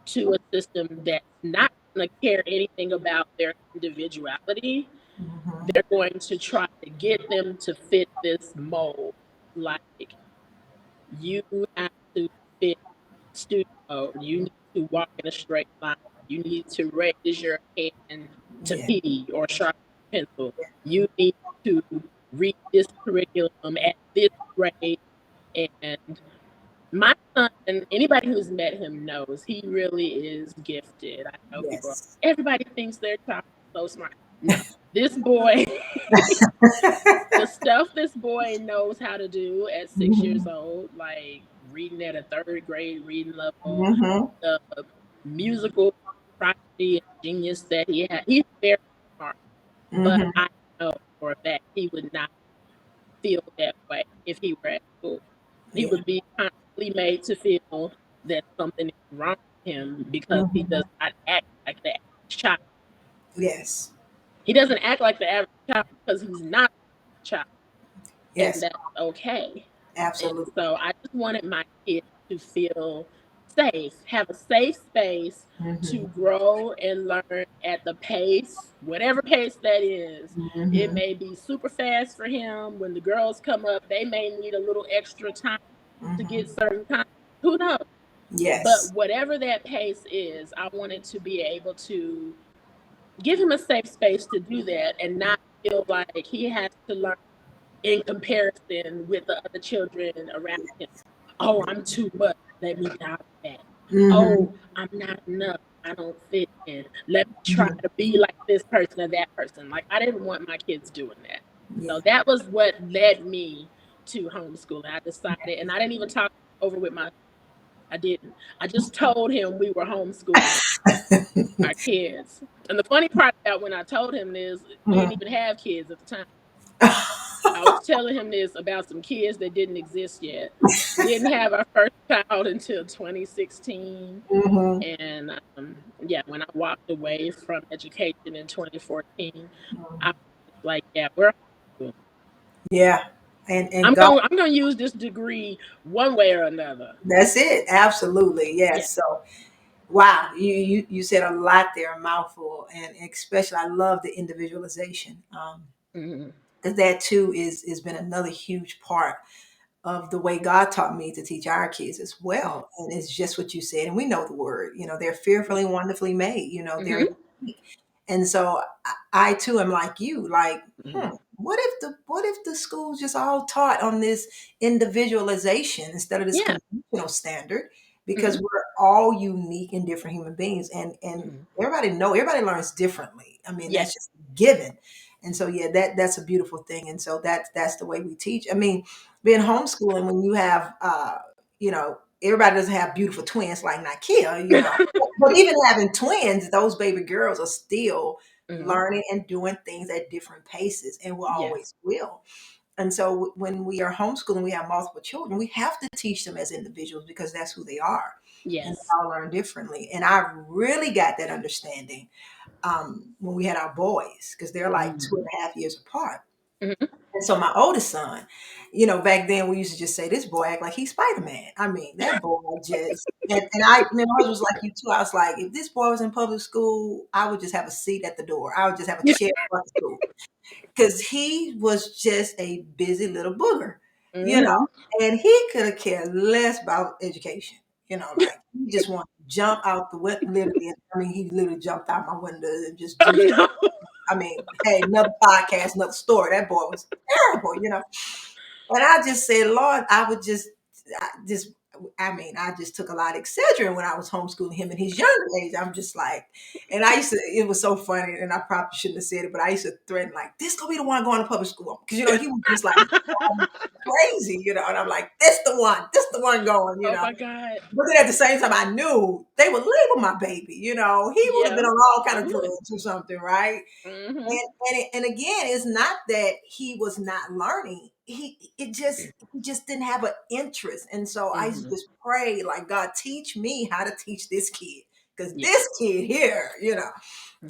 to a system that's not going to care anything about their individuality. Mhm. They're going to try to get them to fit this mold. Like you have to fit student mode. You need to walk in a straight line. You need to raise your hand to Yeah. P or sharpen your pencil. You need to read this curriculum at this grade. And my son, and anybody who's met him knows he really is gifted. I know people, Yes. everybody thinks their child is so smart. No, this boy, the stuff this boy knows how to do at 6 years Mhm. old, like reading at a third grade reading level, Mhm. the musical. prodigy and genius that he had. He's very smart, but Mm-hmm. I know for a fact he would not feel that way if he were at school. He Yeah. would be constantly made to feel that something is wrong with him because he Mm-hmm. does not act like the average child. Yes. He doesn't act like the average child because he's not a child, and Yes. that's okay. And Absolutely. so I just wanted my kids to feel safe, have a safe space Mm-hmm. to grow and learn at the pace, whatever pace that is. It Mm-hmm. may be super fast for him. When the girls come up, they may need a little extra time to Mm-hmm. get certain content. Who knows? But Yes. whatever that pace is, I wanted to be able to give him a safe space to do that and not feel like he has to learn in comparison with the other children around him. Oh, I'm too much. Let me dial it back. Mm-hmm. Oh, I'm not enough. I don't fit in. Let me try Mm-hmm. to be like this person or that person. Like, I didn't want my kids doing that. So Yeah. that was what led me to homeschooling. I decided, and I didn't even talk over with my, I didn't. I just told him we were homeschooling our kids. And the funny part about when I told him this, we didn't Mm-hmm. even have kids at the time. I was telling him this about some kids that didn't exist yet. Didn't have our first child until 2016. Mm-hmm. And yeah, when I walked away from education in 2014, I was like, yeah, we're homeschooled. Yeah. And I'm God, going I'm going to use this degree one way or another. that's it. Absolutely. Yeah. Yes. So wow, you said a lot there, a mouthful, and especially I love the individualization. Mhm. Because that too is has been another huge part of the way God taught me to teach our kids as Mhm. well. And it's just what you said, and we know the word. They're fearfully and wonderfully made. They're Mhm. unique. And so I too am like you, like, Mhm. what if the schools just all taught on this individualization instead of this Yeah. conventional standard? Because Mhm. we're all unique and different human beings, and Mhm. everybody learns differently. I mean, Yeah. that's just given. And so yeah, that's a beautiful thing. And so that's the way we teach. I mean, being homeschooling when you have everybody doesn't have beautiful twins like Nikeya. But even having twins, those baby girls are still Mhm. learning and doing things at different paces and will Yes. always will. And so when we are homeschooling, we have multiple children, we have to teach them as individuals because that's who they are. And they Yes. all learn differently. And I really got that understanding when we had our boys, because they're like two and Mhm. a half years apart. Mhm. And so my oldest son, back then we used to just say, "This boy act like he's Spider Man." I mean, that boy just and my husband was like you too. I was like, if this boy was in public school, I would just have a seat at the door. I would just have a chair at the school because he was just a busy little booger, you know, Mhm. and he could have cared less about education. Like he just wanted to jump out the window. Literally, I mean, he literally jumped out my window and just Oh do. no. I mean, hey, another podcast, another story. That boy was terrible. And I just said, Lord, I just took a lot of Excedrin when I was homeschooling him in his younger age. I'm just like, and it was so funny, and I probably shouldn't have said it, but I used to threaten, like, this gonna be the one going to public school. Because, he was just like crazy. And I'm like, this the one going. Oh my god. But then at the same time, I knew they would label my baby. He would have Yeah, been on all they kind of would. drugs or something, right? Mhm. And again, it's not that he was not learning. He just didn't have an interest. And so I used to Mhm. just pray, like, God, teach me how to teach this kid. Because Yeah. this kid here.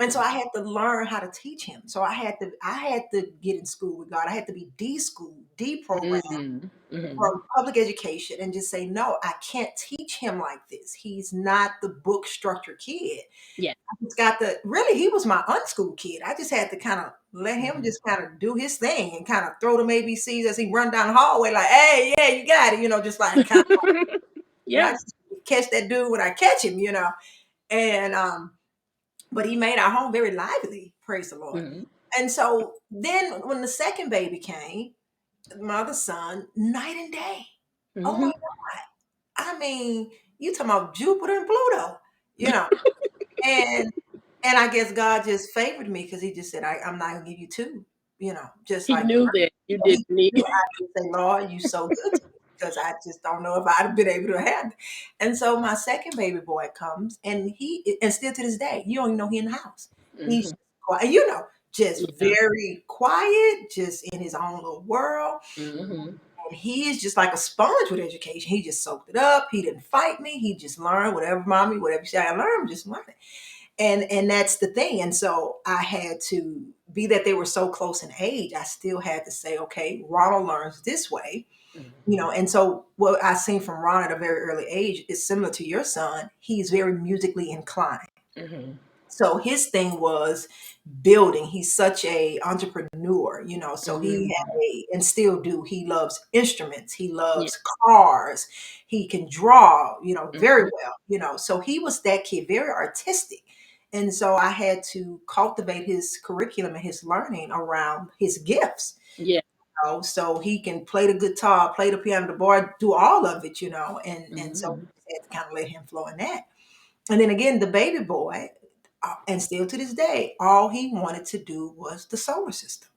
And so Mhm. I had to learn how to teach him. So I had to get in school with God. I had to be de-schooled, deprogrammed Mhm. Mhm. from public education and just say, no, I can't teach him like this. He's not the book structured kid. Yeah. He's got really, he was my unschooled kid. I just had to kind of let him Mhm. just kind of do his thing and kind of throw them ABCs as he run down the hallway, like, hey, yeah, you got it, just like kind of, and I Yeah. just catch that dude when I catch him. And but he made our home very lively, praise the Lord. Mhm. And so then when the second baby came, my other son, night and day. Oh my Mhm. God. I mean, you talking about Jupiter and Pluto, you know. And I guess God just favored me because he just said, I'm not gonna give you two, just He like knew that you didn't he need. knew I could say, Lord, you so good to me. because I just don't know if I'd have been able to have it. And so my second baby boy comes, and still to this day, you don't even know he in the house. He's Mhm. just quiet, just Yeah. very quiet, just in his own little world. Mhm. And he is just like a sponge with education. He just soaked it up. He didn't fight me. He just learned whatever you say I learned, just learn it. And that's the thing. And so I had to be that they were so close in age. I still had to say, okay, Ronald learns this way, Mhm. and so what I seen from Ron at a very early age is similar to your son. He's very musically inclined. Mhm. So his thing was building. He's such a entrepreneur, so he Mhm. had and still do. He loves instruments. He Yeah. loves cars. He can draw, very Mhm. well, so he was that kid, very artistic. And so I had to cultivate his curriculum and his learning around his gifts, Yeah. so he can play the guitar, play the piano, the board, do all of it, and so Mhm. we had to kind of let him flow in that. And then again, the baby boy, and still to this day, all he wanted to do was the solar system.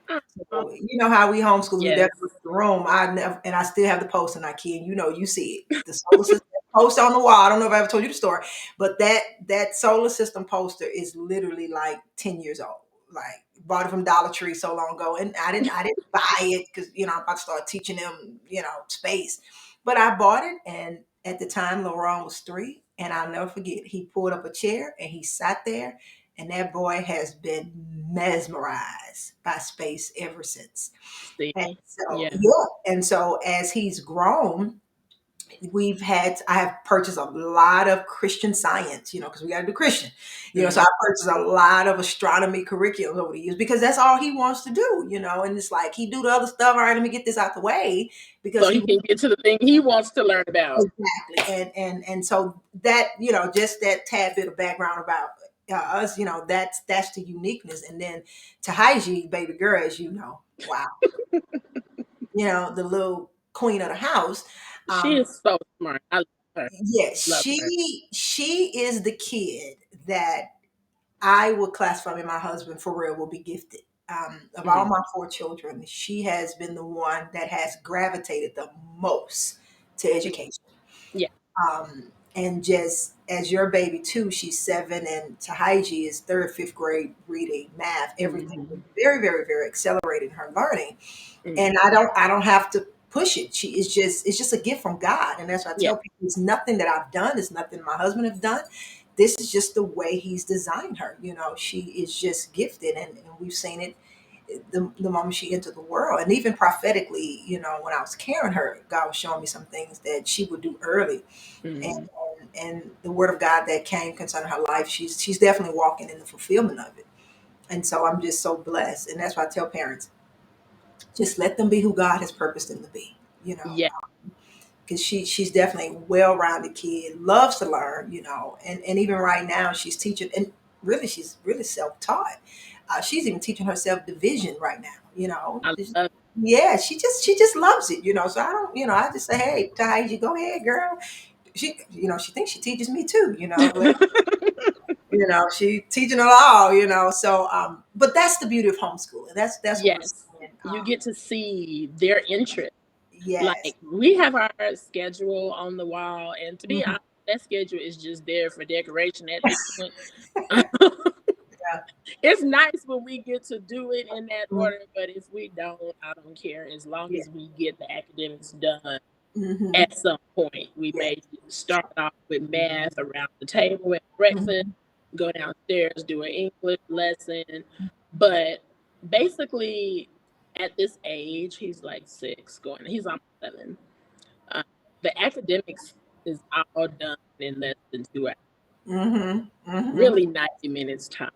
Uh, So, you know how we homeschool, we yes. decorate the room. I never, and I still have the post on Nikeya, and you see it. The solar system post on the wall. I don't know if I ever told you the story, but that solar system poster is literally like 10 years old. Like bought it from Dollar Tree so long ago, and I didn't buy it because I'm about to start teaching them space, but I bought it, and at the time Laurent was 3, and I'll never forget. He pulled up a chair and he sat there, and that boy has been mesmerized by space ever since. And See. so, Yeah. yeah. And so as he's grown, I have purchased a lot of Christian science, because we got to do Christian, so Mhm. I purchased a lot of astronomy curriculum over the years because that's all he wants to do, and it's like he do the other stuff. All right, let me get this out the way because So he can get to the thing he wants to learn about. exactly. And so that, just that tad bit of background about us, that's the uniqueness. And then to Haiji, baby girl, as you know, wow, the little queen of the house. She Um, is so smart. I love her. yeah, Love her. she is the kid that I would classify me and my husband for real will be gifted. Of all Mhm. my 4 children, she has been the one that has gravitated the most to education. Yeah. And just as your baby too, she's 7, and Tahaiji is third, fifth grade reading, math, everything. Mhm. Very, very, very accelerated in her learning. Mhm. And I don't have to push it. It's just a gift from God. And that's what I Yeah. tell people. It's nothing that I've done, it's nothing my husband have done. This is just the way he's designed her. She is just gifted, and we've seen it the moment she entered the world. And even prophetically, when I was carrying her, God was showing me some things that she would do early, and Mhm. and the word of God that came concerning her life, she's definitely walking in the fulfillment of it. And so I'm just so blessed. And that's why I tell parents, just let them be who God has purposed them to be, Yeah. because she's definitely a well-rounded kid, loves to learn, and even right now she's teaching, and really she's really self-taught. She's even teaching herself division right now, I love yeah, she just loves it, so I don't, I just say, hey, Taiji, go ahead, girl. She thinks she teaches me too, but it. she teaching it all, so but that's the beauty of homeschooling. That's what we're Yes. saying. You get to see their interest. Yes. Like we have our schedule on the wall, and to be Mhm. honest, that schedule is just there for decoration at this point. Yeah. It's nice when we get to do it in that Mhm. order, but if we don't, I don't care. As long Yeah. as we get the academics done Hmm. at some point, we Yeah. may start off with math around the table at breakfast, Mhm. go downstairs, do an English lesson. But basically, at this age, he's like 6, he's almost 7. Uh, the academics is all done in less than 2 hours, Mhm. Mhm. really 90 minutes time.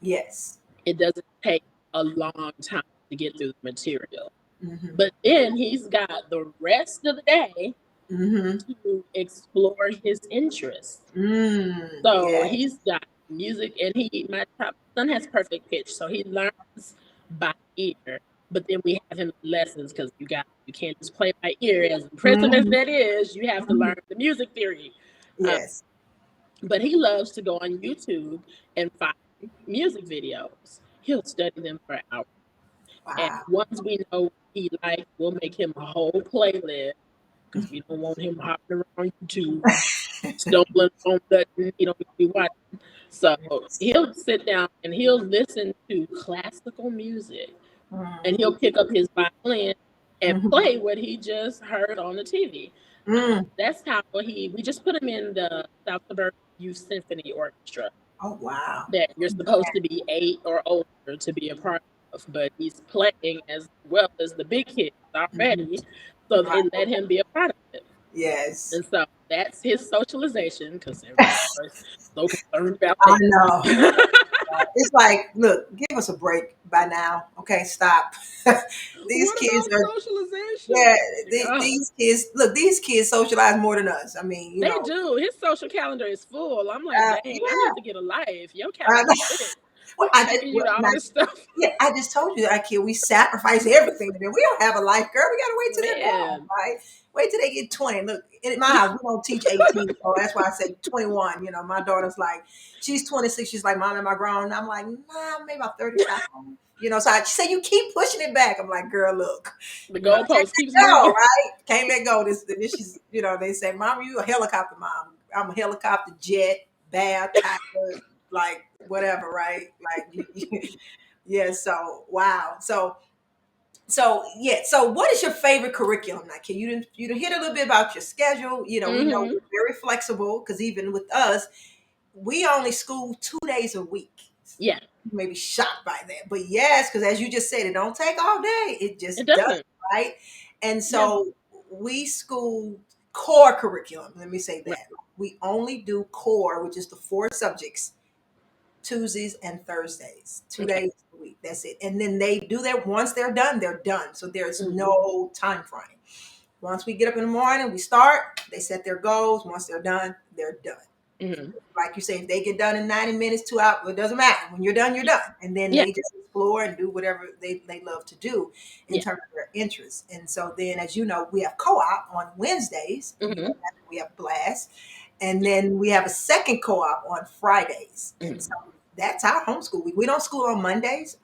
Yes. It doesn't take a long time to get through the material. Mhm. But then he's got the rest of the day Mhm. to explore his interests. So Yeah. he's got music, and my top son has perfect pitch, so he learns by ear. But then we have him in lessons because you can't just play by ear. As impressive as Mhm. that is, you have to Mhm. learn the music theory. Uh, Yes. but he loves to go on YouTube and find music videos. He'll study them for hours. And Wow. once we know what he likes, we'll make him a whole playlist. because we don't want him hopping around YouTube, stumbling on nothing he don't need to be watching. So he'll sit down and he'll listen to classical music, and he'll pick up his violin and Mhm. play what he just heard on the TV. Mm. That's how we just put him in the South Suburban Youth Symphony Orchestra Oh wow. that you're supposed to be 8 or older to be a part of, but he's playing as well as the big kids Mhm. already, so they Right. let him be a part of it. Yes. And so that's his socialization because everybody's so concerned about I know. that. It's like, look, give us a break by now. Okay, stop. These What kids about are, socialization? yeah, Yeah, these kids, look, these kids socialize more than us. I mean, they do. His social calendar is full. I'm like, dang, I yeah. need to get a life. Your Uh, calendar lit. well, Who's taking you to all this stuff? yeah, I just told you that kid, we sacrifice everything to them. We don't have a life, girl. We gotta wait till they're grown, Man. right? Wait till they get 20. Look, in my house, we don't teach 18, so that's why I say 21. You know, my daughter's like, she's 26. She's like, Mom, am I grown? And I'm like, nah, maybe about 35. You know, so she said, you keep pushing it back. I'm like, girl, look, The you know, I can't goalpost keeps let go, moving. right? Can't let go. This is, you know, they say, Mom, you a helicopter mom. I'm a helicopter, jet, bear, tiger, like whatever, right? Like, yeah. So wow. So yeah. So what is your favorite curriculum? Now, can you hit a little bit about your schedule? You know, we know Hmm. you're very flexible because even with us, we only school 2 days a week. Yeah, You may be shocked by that, but yes, because as you just said, it don't take all day. It it just does, doesn't. right? And Yeah, so we school core curriculum. Let me say right. that we only do core, which is the 4 subjects Tuesdays and Thursdays, two Okay. days a week. That's it. And then they do that once they're done, they're done. So there's Hmm. no time frame. Once we get up in the morning, we start, they set their goals. Once they're done, they're done. Hmm. Like you say, if they get done in 90 minutes, 2 hours, it doesn't matter. When you're done, you're done. And then Yeah, they just explore and do whatever they love to do in yeah. terms of their interests. And so then, as you know, we have co-op on Wednesdays. You know, Hmm. we have blast. And then we have a second co-op on Fridays. And so Hmm. that's our homeschool week. We don't school on Mondays.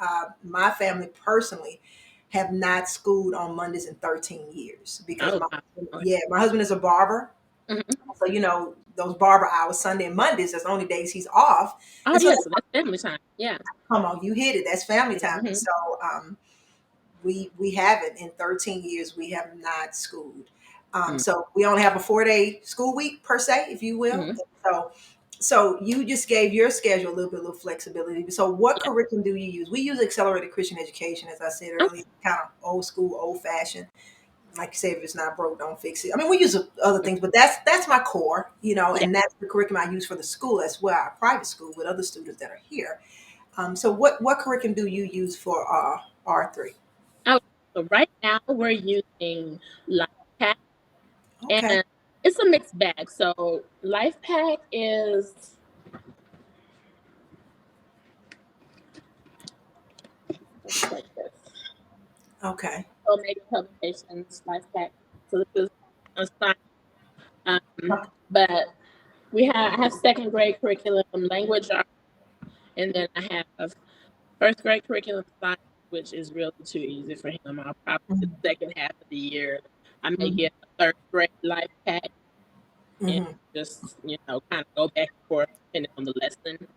My family personally have not schooled on Mondays in 13 years because Oh, my wow. husband, Okay. yeah, my husband is a barber. Hmm. So, you know, those barber hours, Sunday and Mondays, that's the only days he's off. Oh, And so, yeah. So that's family time. Yeah. come on, you hit it. That's family time. And Hmm. so, we haven't in 13 years. We have not schooled. So we only have a 4 day school week per se, if you will. Hmm. And so you just gave your schedule a little bit of flexibility. So what Yeah. curriculum do you use? We use accelerated Christian education, as I said Okay. earlier, kind of old school, old fashioned. Like you say, if it's not broke, don't fix it. I mean, we use other things, but that's my core, you know, Yeah. and that's the curriculum I use for the school as well, our private school with other students that are here. So what curriculum do you use for R3? Okay. So right now we're using LifePack, Okay, and it's a mixed bag. So LifePack is looks like this. okay, So maybe publications, LifePack. So this is a sign. Um, but I have second grade curriculum, language arts, and then I have first grade curriculum science, which is really too easy for him. I'll probably the mm-hmm. second half of the year I may Mm-hmm. get a third grade life pack and Mm-hmm. just kind of go back and forth depending on the lesson.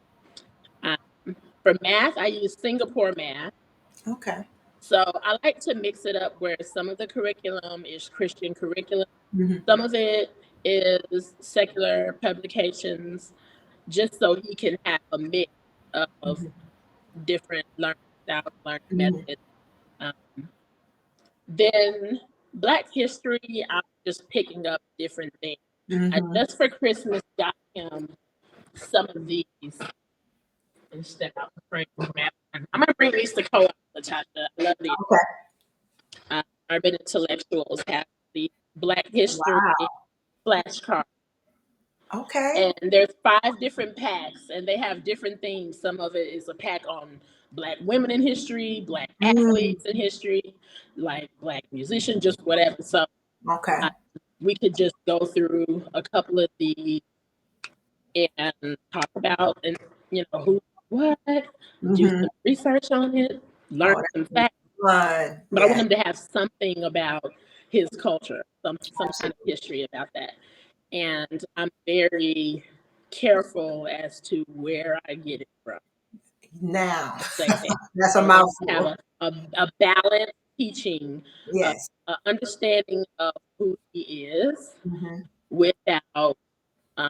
For math, I use Singapore math. Okay, So I like to mix it up where some of the curriculum is Christian curriculum, mm-hmm. some of it is secular publications, just so he can have a mix of Mm-hmm. different learning styles, learning Mm-hmm. methods. Um, then Black History, I'm just picking up different things. I Mm-hmm. just for Christmas got him some of these and step out the frame. I'm gonna bring these to co-op, Latasha. I love these. Okay, Urban intellectuals have the Black History wow, flashcards. okay, And there's 5 different packs, and they have different themes. Some of it is a pack on Black women in history, Black mm, athletes in history, like Black musicians, just whatever. So okay, uh, we could just go through a couple of these and talk about, and who, what, do mm-hmm. some research on it, learn Oh, some that's facts. fun. But I want Yeah. them to have something about his culture, some kind of history about that. And I'm very careful as to where I get it from. Now, Say that that's a I want to have mouthful. a balanced teaching, a, Yes. a understanding of who he is Mm-hmm. without um,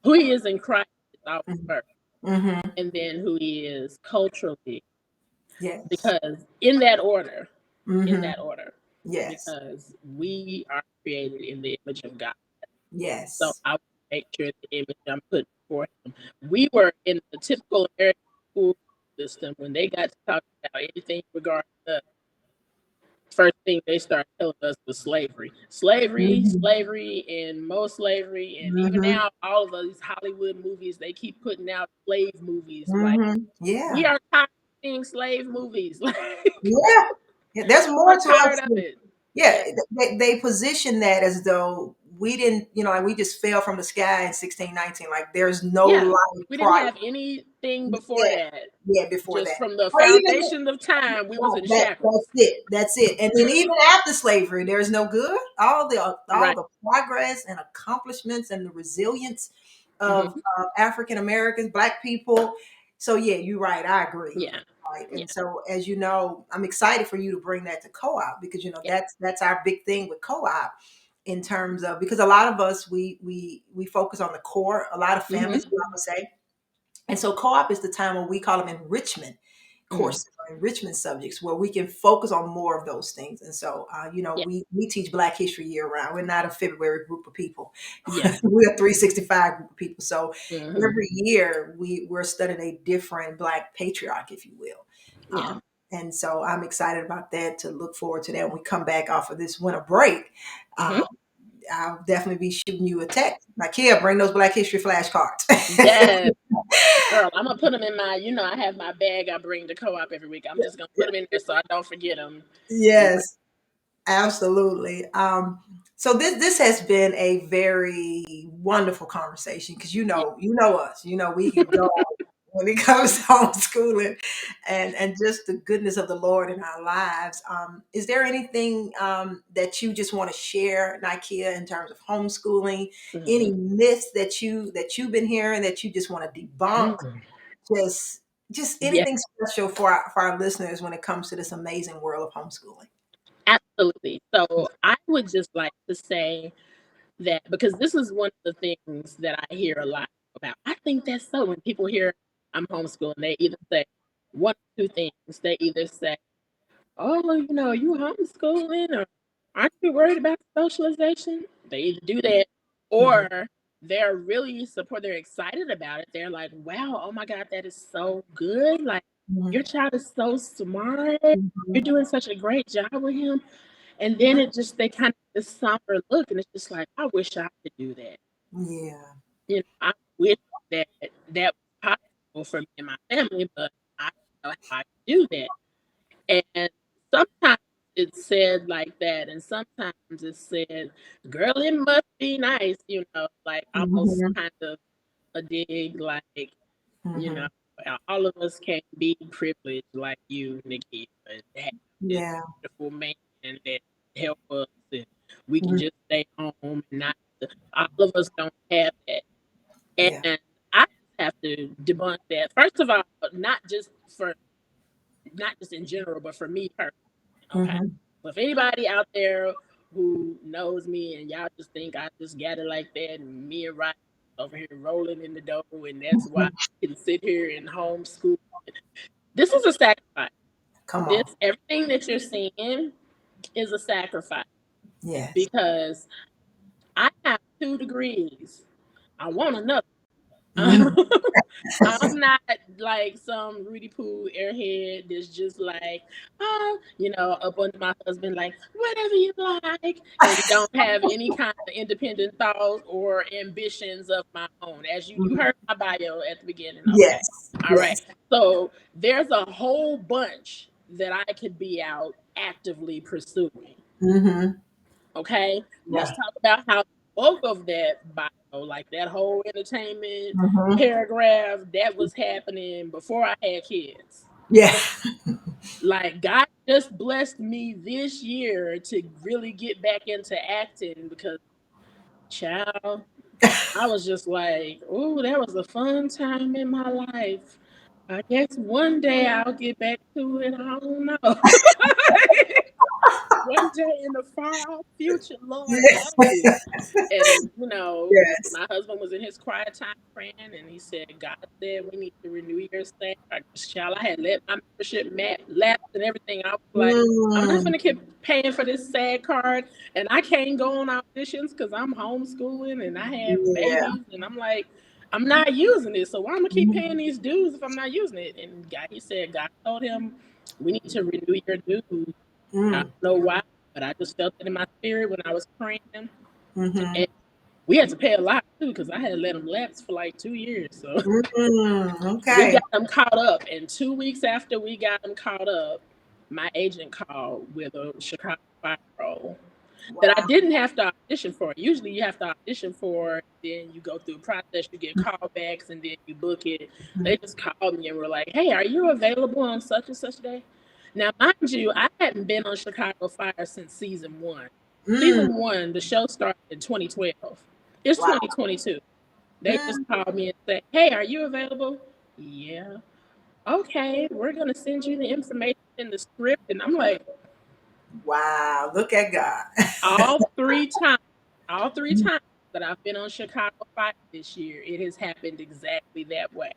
who he is in Christ is always first, Mm-hmm. and then who he is culturally, Yes. because in Mm-hmm. that order, Yes. because we are created in the image of God. So Yes. I want to make sure the image I'm putting for him. We were in the typical American school system when they got to talk about anything regarding the first thing they started telling us was slavery. Slavery, Mm-hmm. slavery, and more slavery. And even Mm-hmm. now, all of these Hollywood movies, they keep putting out slave movies. Like, Mm-hmm. we Yeah. are tired of seeing slave movies. Like, Yeah. Yeah. There's more we're to tired us. of it. Yeah, Yeah. they position that as though we didn't, like we just fell from the sky in 1619. Like there's no Yeah. life We didn't prior. have anything before Yeah, that. yeah, before Just that. from the Or even foundation of time, we was right, in that's shackles. it. That's it. And then even after slavery, there's no good. All Right. the progress and accomplishments and the resilience of Hmm. African Americans, Black people. So yeah, you're right. I agree. Yeah. Right. Yeah. And so as you know, I'm excited for you to bring that to co-op because Yeah. that's our big thing with co-op in terms of because a lot of us we focus on the core, a lot of families, Hmm. I would say, and so co-op is the time when we call them enrichment Hmm. courses or enrichment subjects where we can focus on more of those things. And so, Yeah. we teach Black History year round. We're not a February group of people. Yeah. We're a 365 group of people. So Hmm. every year we're studying a different Black patriarch, if you will. Yeah. And so I'm excited about that to look forward to that when we come back off of this winter break. Hmm. Um, I'll definitely be shooting you a text. Nikeya, bring those Black History flashcards. Yes. Girl, I'm gonna put them in my. I have my bag I bring to co-op every week. I'm just gonna put them in there so I don't forget them. Yes, absolutely. So this has been a very wonderful conversation because Yeah. you know us, we can go when it comes to homeschooling and just the goodness of the Lord in our lives. Is there anything that you just want to share, Nikeya, in terms of homeschooling? Any Mhm. myths that you've been hearing that you just want to debunk? Mm. Just just Yeah, anything special for our listeners when it comes to this amazing world of homeschooling. absolutely. So I would just like to say that because this is one of the things that I hear a lot about. I think that's so when people hear I'm homeschooling, they either say one or two things. They either say, "Oh, you homeschooling, or aren't you worried about socialization?" They either do that, Mhm, or they're really support. They're excited about it. They're like, "Wow, oh my God, that is so good! Like mhm, your child is so smart. You're mhm. doing such a great job with him." And then they kind of this somber look, and it's just like, I wish I could do that. Yeah. I wish that that was possible for me and my family, but I don't know how I can do that. And sometimes it's said like that, and sometimes it's said, "Girl, it must be nice," like almost Mhm, kind of a dig, like you know, mhm. all of us can't be privileged like you, Nikki, and have this Yeah. wonderful man that help us, and we can Mhm. just stay home and not. All of us don't have that, Yeah. and I just have to debunk that. First of all, not just in general, but for me personally. Okay. Mhm. So if anybody out there who knows me and y'all just think I just got it like that, and me and Ryan over here rolling in the dough, and that's why I can sit here and homeschool. This is a sacrifice. Come This on. everything that you're seeing is a sacrifice Yes. because I have 2 degrees. I want another. Mhm. I'm not like some Rudy Poo airhead that's just like, up under my husband, like, whatever you like, and don't have any kind of independent thoughts or ambitions of my own. As you Mhm. heard my bio at the beginning. Okay. Yes. All right. Yes. So there's a whole bunch that I could be out actively pursuing. Mhm. Okay, let's Yeah. talk about how the bulk of that bio, like that whole entertainment Mhm. paragraph, that was happening before I had kids. Yeah. Like God just blessed me this year to really get back into acting because, child, I was just like, "Ooh, that was a fun time in my life. I guess one day I'll get back to it. I don't know." One day in the far off future, Lord knows. And Yes. my husband was in his quiet time praying, and he said, "God said we need to renew your stay." Child, I had let my membership lapse and everything. I was like, "I'm not Mm, gonna keep paying for this SAG card, and I can't go on auditions because I'm homeschooling and I have yeah. babies, and I'm like, I'm not using it. So why am I gonna keep paying Mhm. these dues if I'm not using it?" And he said, God told him, "We need to renew your dues." I Mm, don't know why, but I just felt it in my spirit when I was praying. mhm. And we had to pay a lot too because I had let them lapse for like 2 years. So we Okay. got them caught up. And 2 weeks after we got them caught up, my agent called with a Chicago fire role that I Wow. didn't have to audition for. Usually you have to audition for, then you go through a process, you get callbacks, and then you book it. They just called me and were like, "Hey, are you available on such and such day?" Now, mind you, I hadn't been on Chicago Fire since season one. Mm, Season one, the show started in 2012. It's wow. 2022. They just Mm, called me and said, "Hey, are you available?" Yeah. Okay, we're going to send you the information in the script. And I'm like, wow. Look at God. all all three times that I've been on Chicago Fire this year, it has happened exactly that way.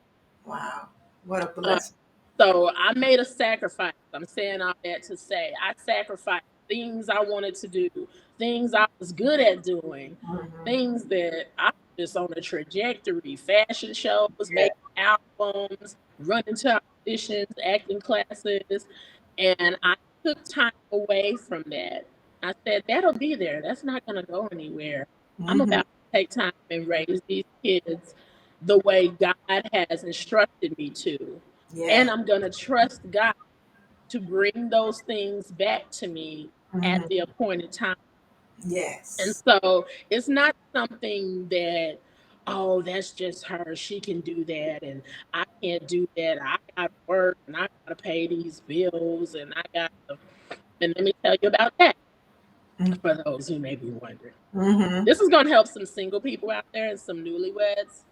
Wow. What a Uh, blessing. so I made a sacrifice. I'm saying all that to say I sacrificed things I wanted to do, things I was good at doing, Hmm. things that I was just on a trajectory, fashion shows, Yeah. making albums, running to auditions, acting classes. And I took time away from that. I said, that'll be there. That's not going to go anywhere. I'm Hmm. about to take time and raise these kids the way God has instructed me to. And Yeah. I'm going to trust God to bring those things back to me at Hmm. the appointed time. And Yes. so it's not something that, oh, that's just her. She can do that. And I can't do that. I got to work and I got to pay these bills and I got to. And let me tell you about that for those who may be wondering. Mm-hmm. This is going to help some single people out there and some newlyweds.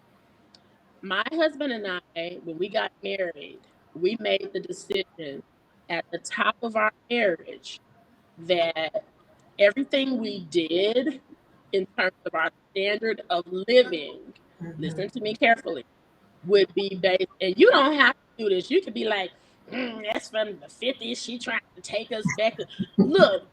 My husband and I, when we got married, we made the decision at the top of our marriage that everything we did in terms of our standard of living, Hmm. listen to me carefully, would be based, and you don't have to do this. You could be like, that's from the 50s. She trying to take us back. Look,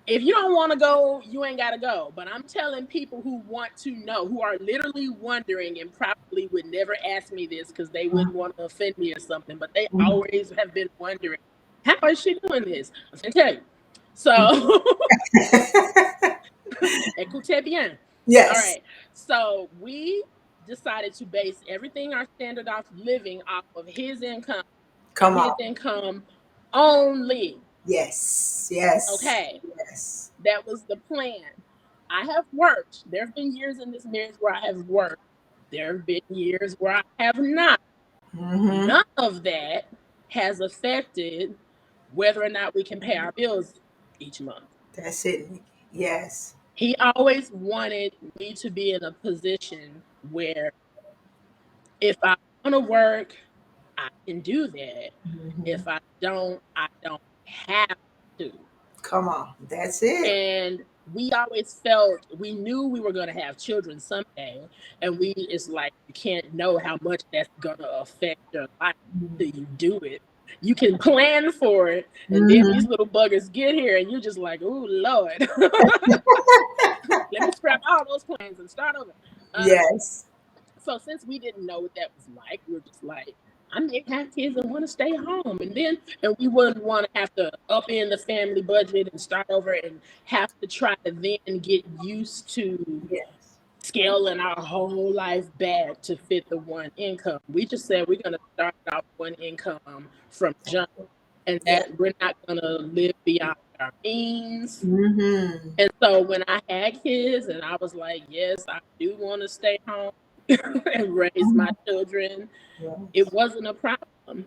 if you don't want to go, you ain't got to go. But I'm telling people who want to know, who are literally wondering and probably would never ask me this because they wouldn't want to offend me or something, but they Hmm. always have been wondering, how is she doing this? I'm going to tell you. So, écoutez bien. All Yes. right. So we decided to base everything our standard of living off of his income and Come his on. income only. Yes. Yes. Okay. Yes. That was the plan. I have worked. There have been years in this marriage where I have worked. There have been years where I have not. Hmm. None of that has affected whether or not we can pay our bills each month. That's it, Nikki. Yes. He always wanted me to be in a position where if I want to work, I can do that. Hmm. If I don't have to. Come on. That's it. And we always felt we knew we were going to have children someday, and we it's like you can't know how much that's going to affect your life till you do it. You can plan for it, and then Hmm. these little buggers get here, and you're just like, "Oh Lord, let me scrap all those plans and start over." Yes. So since we didn't know what that was like, we were just like, I may have kids and want to stay home, and we wouldn't want to have to upend the family budget and start over and have to try to then get used to Yes. scaling our whole life back to fit the one income. We just said we're gonna start off one income from jump, and Yeah. that we're not gonna live beyond our means. Hmm. And so when I had kids and I was like, yes, I do want to stay home and raise my children, it Yes. wasn't a problem.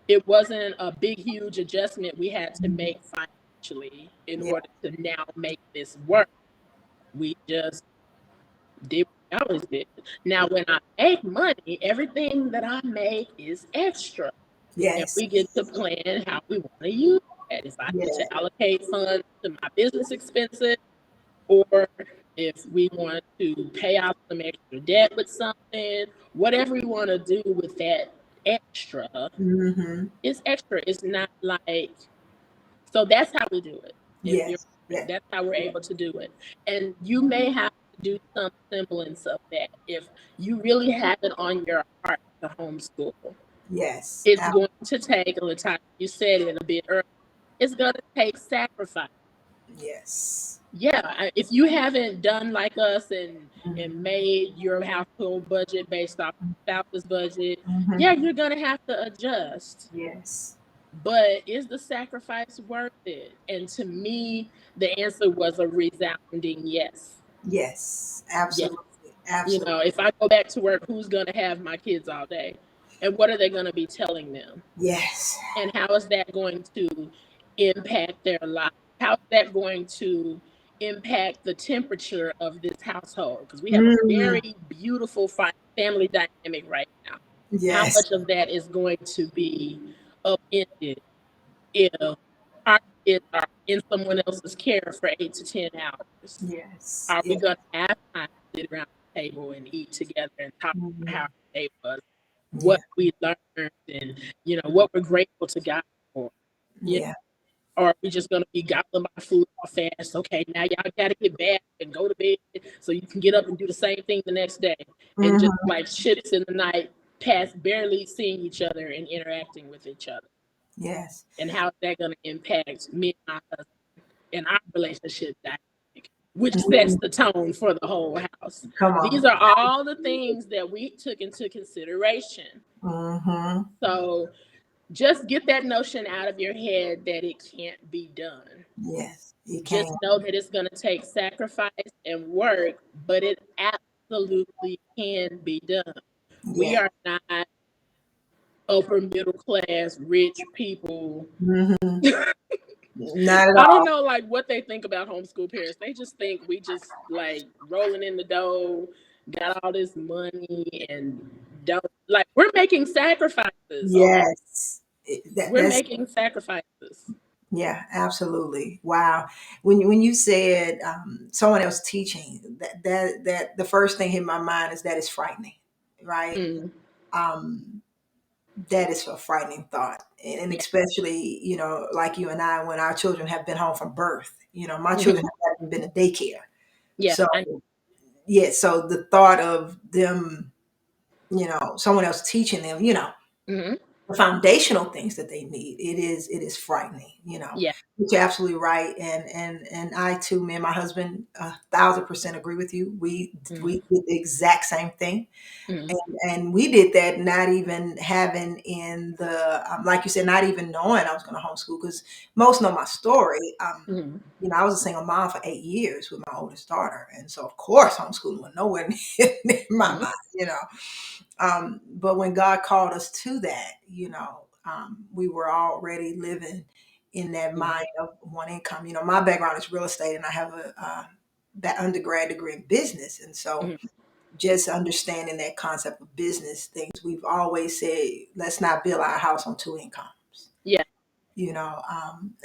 it wasn't a big, huge adjustment we had to Mhm. make financially in Yeah. order to now make this work. We just did what we always did. Now, when I make money, everything that I make is extra, and Yes. we get to plan how we want to use that. If I need Yeah. to allocate funds to my business expenses, or if we want to pay off some extra debt with something, whatever we want to do with that extra, Hmm. it's extra. It's not like, so that's how we do it. If you're Yes. Yeah. that's how we're able to do it. And you may have to do some semblance of that if you really have it on your heart to homeschool. Yes. It's going to take, Latasha, you said it a bit earlier, it's going to take sacrifice. Yes. Yeah, if you haven't done like us and Hmm. made your household budget based off your spouse's budget, Hmm. yeah, you're gonna have to adjust. Yes. But is the sacrifice worth it? And to me, the answer was a resounding yes. Yes. Yes. Absolutely. You Absolutely. know, if I go back to work, who's gonna have my kids all day? And what are they gonna be telling them? Yes. And how is that going to impact their lives? How is that going to impact the temperature of this household? Because we have a Mm. very beautiful family dynamic right now. How Yes. much of that is going to be upended if our kids are in someone else's care for 8 to 10 hours? Yes. Are we Yeah. going to have time to sit around the table and eat together and talk about how Mhm. our day was, Yeah. what we learned, and what we're grateful to God for? You Yeah. Or are we just gonna be gobbling my food all fast? Okay, now y'all gotta get back and go to bed so you can get up and do the same thing the next day, and just Hmm. like ships in the night, past barely seeing each other and interacting with each other. Yes. And how is that gonna impact me and my husband and our relationship dynamic, which sets Mhm. the tone for the whole house? Come These on. are all the things that we took into consideration. Hmm. So just get that notion out of your head that it can't be done. Yes. You Just can. know that it's going to take sacrifice and work, but it absolutely can be done. We Yeah. are not upper middle class rich people. Hmm. Not at I don't all. know like what they think about homeschool parents. They just think we just like rolling in the dough, got all this money, and don't like we're making sacrifices. Okay, Yes. we're That's making sacrifices. yeah, absolutely. Wow. When you said someone else teaching, that the first thing hit my mind is that is frightening, right? Mm, Um, that is a frightening thought, and yeah. especially like you and I, when our children have been home from birth. My Mhm. children haven't been to daycare, Yeah. so yeah. So the thought of them, someone else teaching them, Mhm. the foundational things that they need, it is frightening. Yeah. You're absolutely right, and I too, me and my husband, 1,000% agree with you. We Mhm. did the exact same thing, Mhm. and we did that not even having in the like you said, not even knowing I was going to homeschool, because most know my story. Mhm. I was a single mom for 8 years with my oldest daughter, and so of course homeschooling was nowhere near my Mhm. mind. But when God called us to that, we were already living in that Mhm. mind of one income. My background is real estate, and I have that undergrad degree in business, and so Mhm. just understanding that concept of business things, we've always said, let's not build our house on two incomes. Yeah.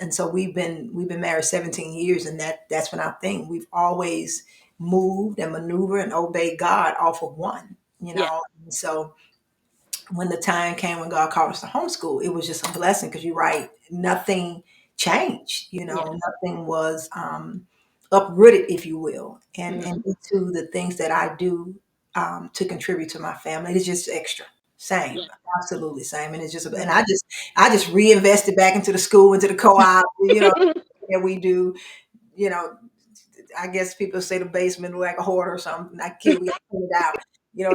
And so we've been married 17 years, and that's been our thing. We've always moved and maneuvered and obeyed God off of one. Yeah. And so when the time came when God called us to homeschool, it was just a blessing, because you're right, nothing changed. Yeah. Nothing was uprooted, if you will, and Mhm. into the things that I do to contribute to my family. It's just extra, same, Yeah. absolutely same, and it's just, and Mhm. I just reinvested back into the school, into the co-op, that we do. You know, I guess people say the basement look like a hoard or something. Like kid, we got to clean it out.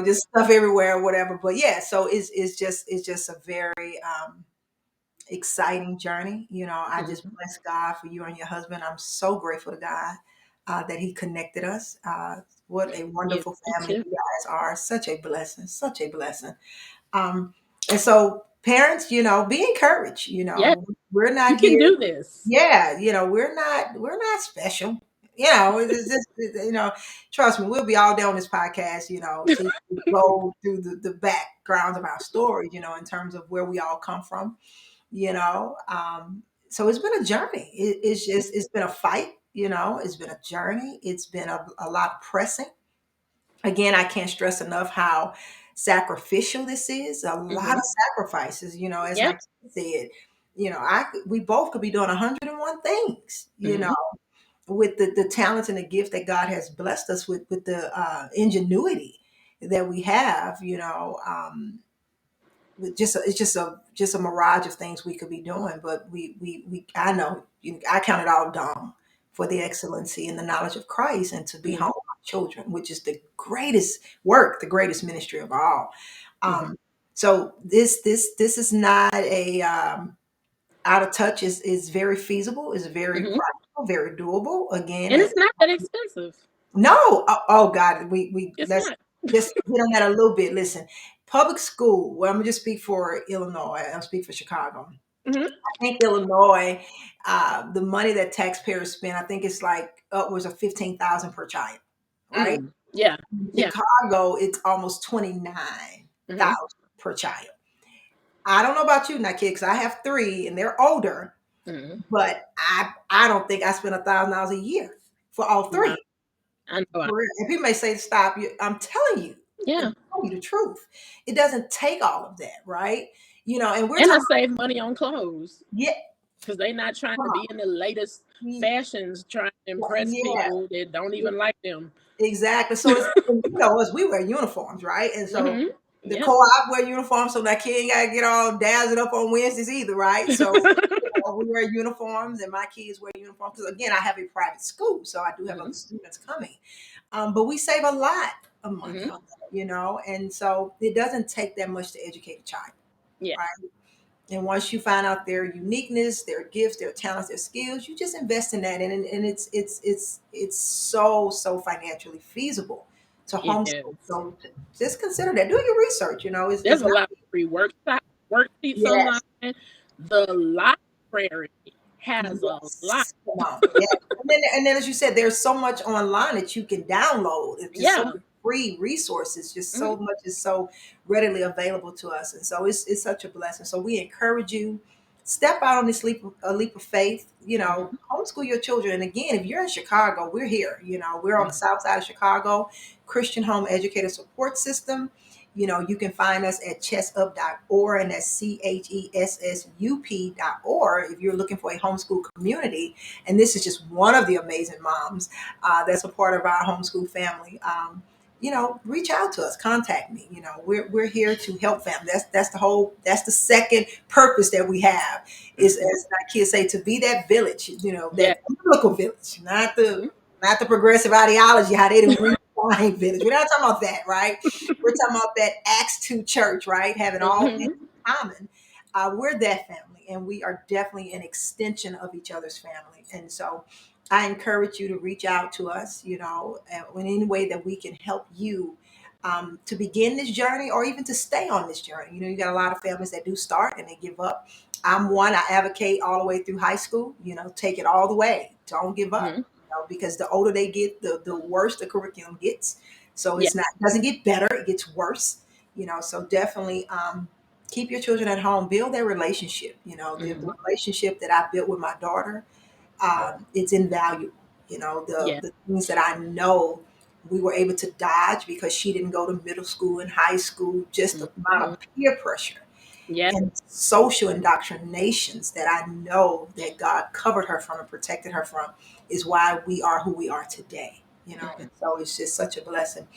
Just stuff everywhere or whatever. But yeah, so it's just a very exciting journey. I just Mhm. bless God for you and your husband. I'm so grateful to God that He connected us. What a Yeah. wonderful Me family too. you guys are. Such a blessing. Such a blessing. Um, and so. parents, be encouraged. Yes, We're you not can here. do this. Yeah, we're not special. It's just, trust me, we'll be all day on this podcast, to go through the backgrounds of our story, in terms of where we all come from, you know. So it's been a journey. It's been a fight, it's been a journey. It's been a lot of pressing. Again, I can't stress enough how sacrificial this is. A lot of Hmm. sacrifices, as Yep. Nike said. We both could be doing 101 things, Hmm. with the talents and the gift that God has blessed us with the ingenuity that we have. It's just a mirage of things we could be doing, but we I know, I count it all dung for the excellency and the knowledge of Christ, and to be home Hmm. with my children, which is the greatest work, the greatest ministry of all. Hmm. Um so this is not a out of touch. Is very feasible, is very Hmm. practical, very doable. Again, And it's not that expensive. no, oh God, we It's let's not. just hit on that a little bit. Listen, public school. Well, I'm gonna just speak for Illinois. I'll speak for Chicago. Hmm. I think Illinois, the money that taxpayers spend, I think it's like upwards of 15,000 per child, right? Mm. Yeah. In Yeah. Chicago, it's almost 29,000 Hmm. per child. I don't know about you, not kids. I have three, and they're older, Hmm. but I don't think I spend $1,000 a year for all No, three. I know. For real. And people may say stop. I'm telling you, I'm Yeah. telling you the truth. It doesn't take all of that, right? And we're And I talking. save money on clothes Yeah, because they not trying come to be in the latest on. fashions, trying to impress Yeah, people that don't even like them. exactly. So it's, us, we wear uniforms, right? And so Hmm. the Yep. co-op wear uniforms, so that kid ain't gotta get all dazzled up on Wednesdays either, right? So we wear uniforms, and my kids wear uniforms because, again, I have a private school, so I do have other Hmm. students coming. But we save a lot of money Hmm. on that, and so it doesn't take that much to educate a child, Yeah. right? And once you find out their uniqueness, their gifts, their talents, their skills, you just invest in that, and it's so financially feasible to homeschool. Yes. So just consider that. Do your research. It's There's a not. lot of free worksheets online. Yes. The library has a lot. Yes. Come on. Yeah. And then, as you said, there's so much online that you can download. It's just so Yeah. many free resources. Just Hmm. so much is so readily available to us, and so it's such a blessing. So we encourage you, step out on this leap of faith. Hmm. Homeschool your children. And again, if you're in Chicago, we're here. We're on the Hmm. south side of Chicago, Christian Home Educator Support System. You can find us at chessup.org, and that's chessup.org if you're looking for a homeschool community. And this is just one of the amazing moms that's a part of our homeschool family. Reach out to us, contact me. We're here to help families. That's the second purpose that we have, is, Hmm. as our kids say, to be that village, Yeah. that biblical village, not the Hmm. not the progressive ideology, how they didn't redefine village. We're not talking about that, right? We're talking about that Acts 2 church, right? Having all things Hmm. in common. We're that family, and we are definitely an extension of each other's family. And so I encourage you to reach out to us, in any way that we can help you, to begin this journey, or even to stay on this journey. You got a lot of families that do start and they give up. I'm one. I advocate all the way through high school. Take it all the way. Don't give up. Hmm. Because the older they get, the worse the curriculum gets. So Yeah. it doesn't get better; it gets worse. So definitely, keep your children at home. Build their relationship. The Hmm. relationship that I built with my daughter, it's invaluable. Yeah. The things that I know we were able to dodge because she didn't go to middle school and high school, just the amount Hmm. of peer pressure Yeah. and social indoctrinations that I know that God covered her from and protected her from, is why we are who we are today. And Hmm. so it's just such a blessing.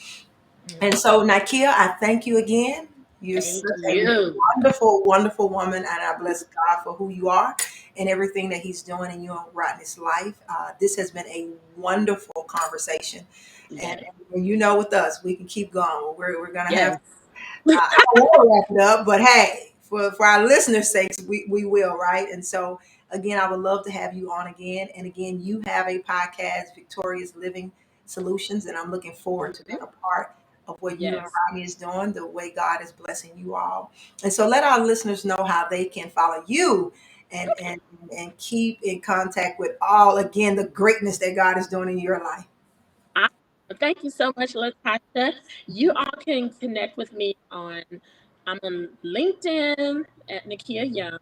Hmm. And so, Nikeya, I thank you again. You're Thank such a you. wonderful, wonderful woman, and I bless God for who you are and everything that He's doing in you and Rodney's life. This has been a wonderful conversation, and, Yeah. with us, we can keep going. We're gonna have. Yes. I don't want to wrap it up, but hey, for our listeners' sakes, we will, right? And so, again, I would love to have you on again. And again, you have a podcast, Victorious Living Solutions, and I'm looking forward to being Mhm. a part. of what you and Yes. Rodney is doing, the way God is blessing you all. And so let our listeners know how they can follow you and Okay. and and keep in contact with all again the greatness that God is doing in your life. Awesome. Thank you so much, Latasha. You all can connect with me on I'm on LinkedIn at Nikeya Young.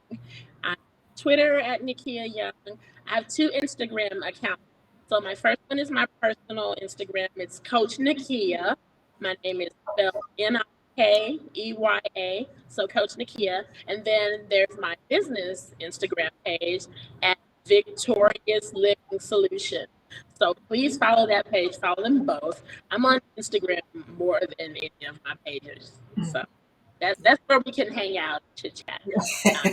I'm Twitter at Nikeya Young. I have two Instagram accounts. So my first one is my personal Instagram. It's Coach Nikeya. My name is spelled Nikeya. So Coach Nikeya. And then there's my business Instagram page at Victorious Living Solution. So please follow that page. Follow them both. I'm on Instagram more than any of my pages. So that's where we can hang out, chit chat. Uh,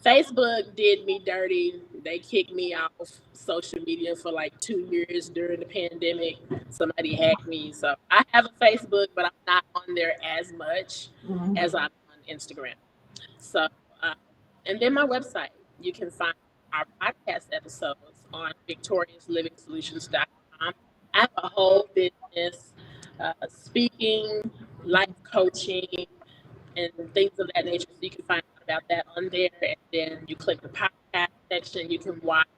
Facebook did me dirty. They kicked me off social media for like 2 years during the pandemic. Somebody hacked me. So I have a Facebook, but I'm not on there as much Mhm. as I'm on Instagram. So, um, and then my website, you can find our podcast episodes on victoriousliving.solutions.com. I have a whole business, speaking, life coaching, and things of that nature. So you can find out about that on there. And then you click the podcast section. You can watch,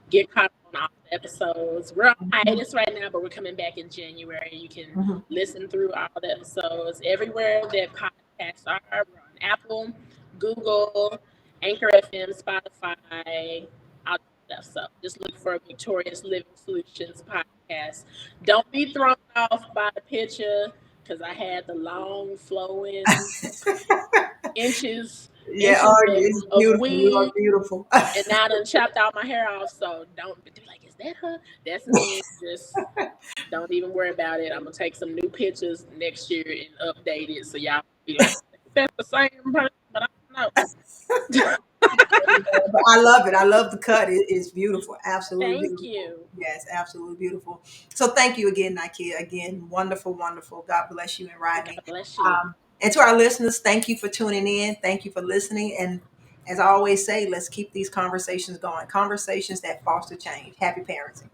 get caught up on all the episodes. We're on hiatus right now, but we're coming back in January. You can Mhm. listen through all the episodes everywhere that podcasts are. We're on Apple, Google, Anchor FM, Spotify, all that stuff. So just look for Victorious Living Solutions podcast. Don't be thrown off by the picture because I had the long flowing inches Yeah, inches oh, it's of beautiful. You are weave, beautiful. and now I done chopped all my hair off. So don't be like, is that her? That's me. Just don't even worry about it. I'm gonna take some new pictures next year and update it so y'all be like, that's the same person, but I don't know. But I love it. I love the cut. It's beautiful. Absolutely Thank beautiful. you. Yes, absolutely beautiful. So thank you again, Nikeya. Again, wonderful, wonderful. God bless you and Rodney. God bless you. And to our listeners, thank you for tuning in. Thank you for listening. And as I always say, let's keep these conversations going. Conversations that foster change. Happy parenting.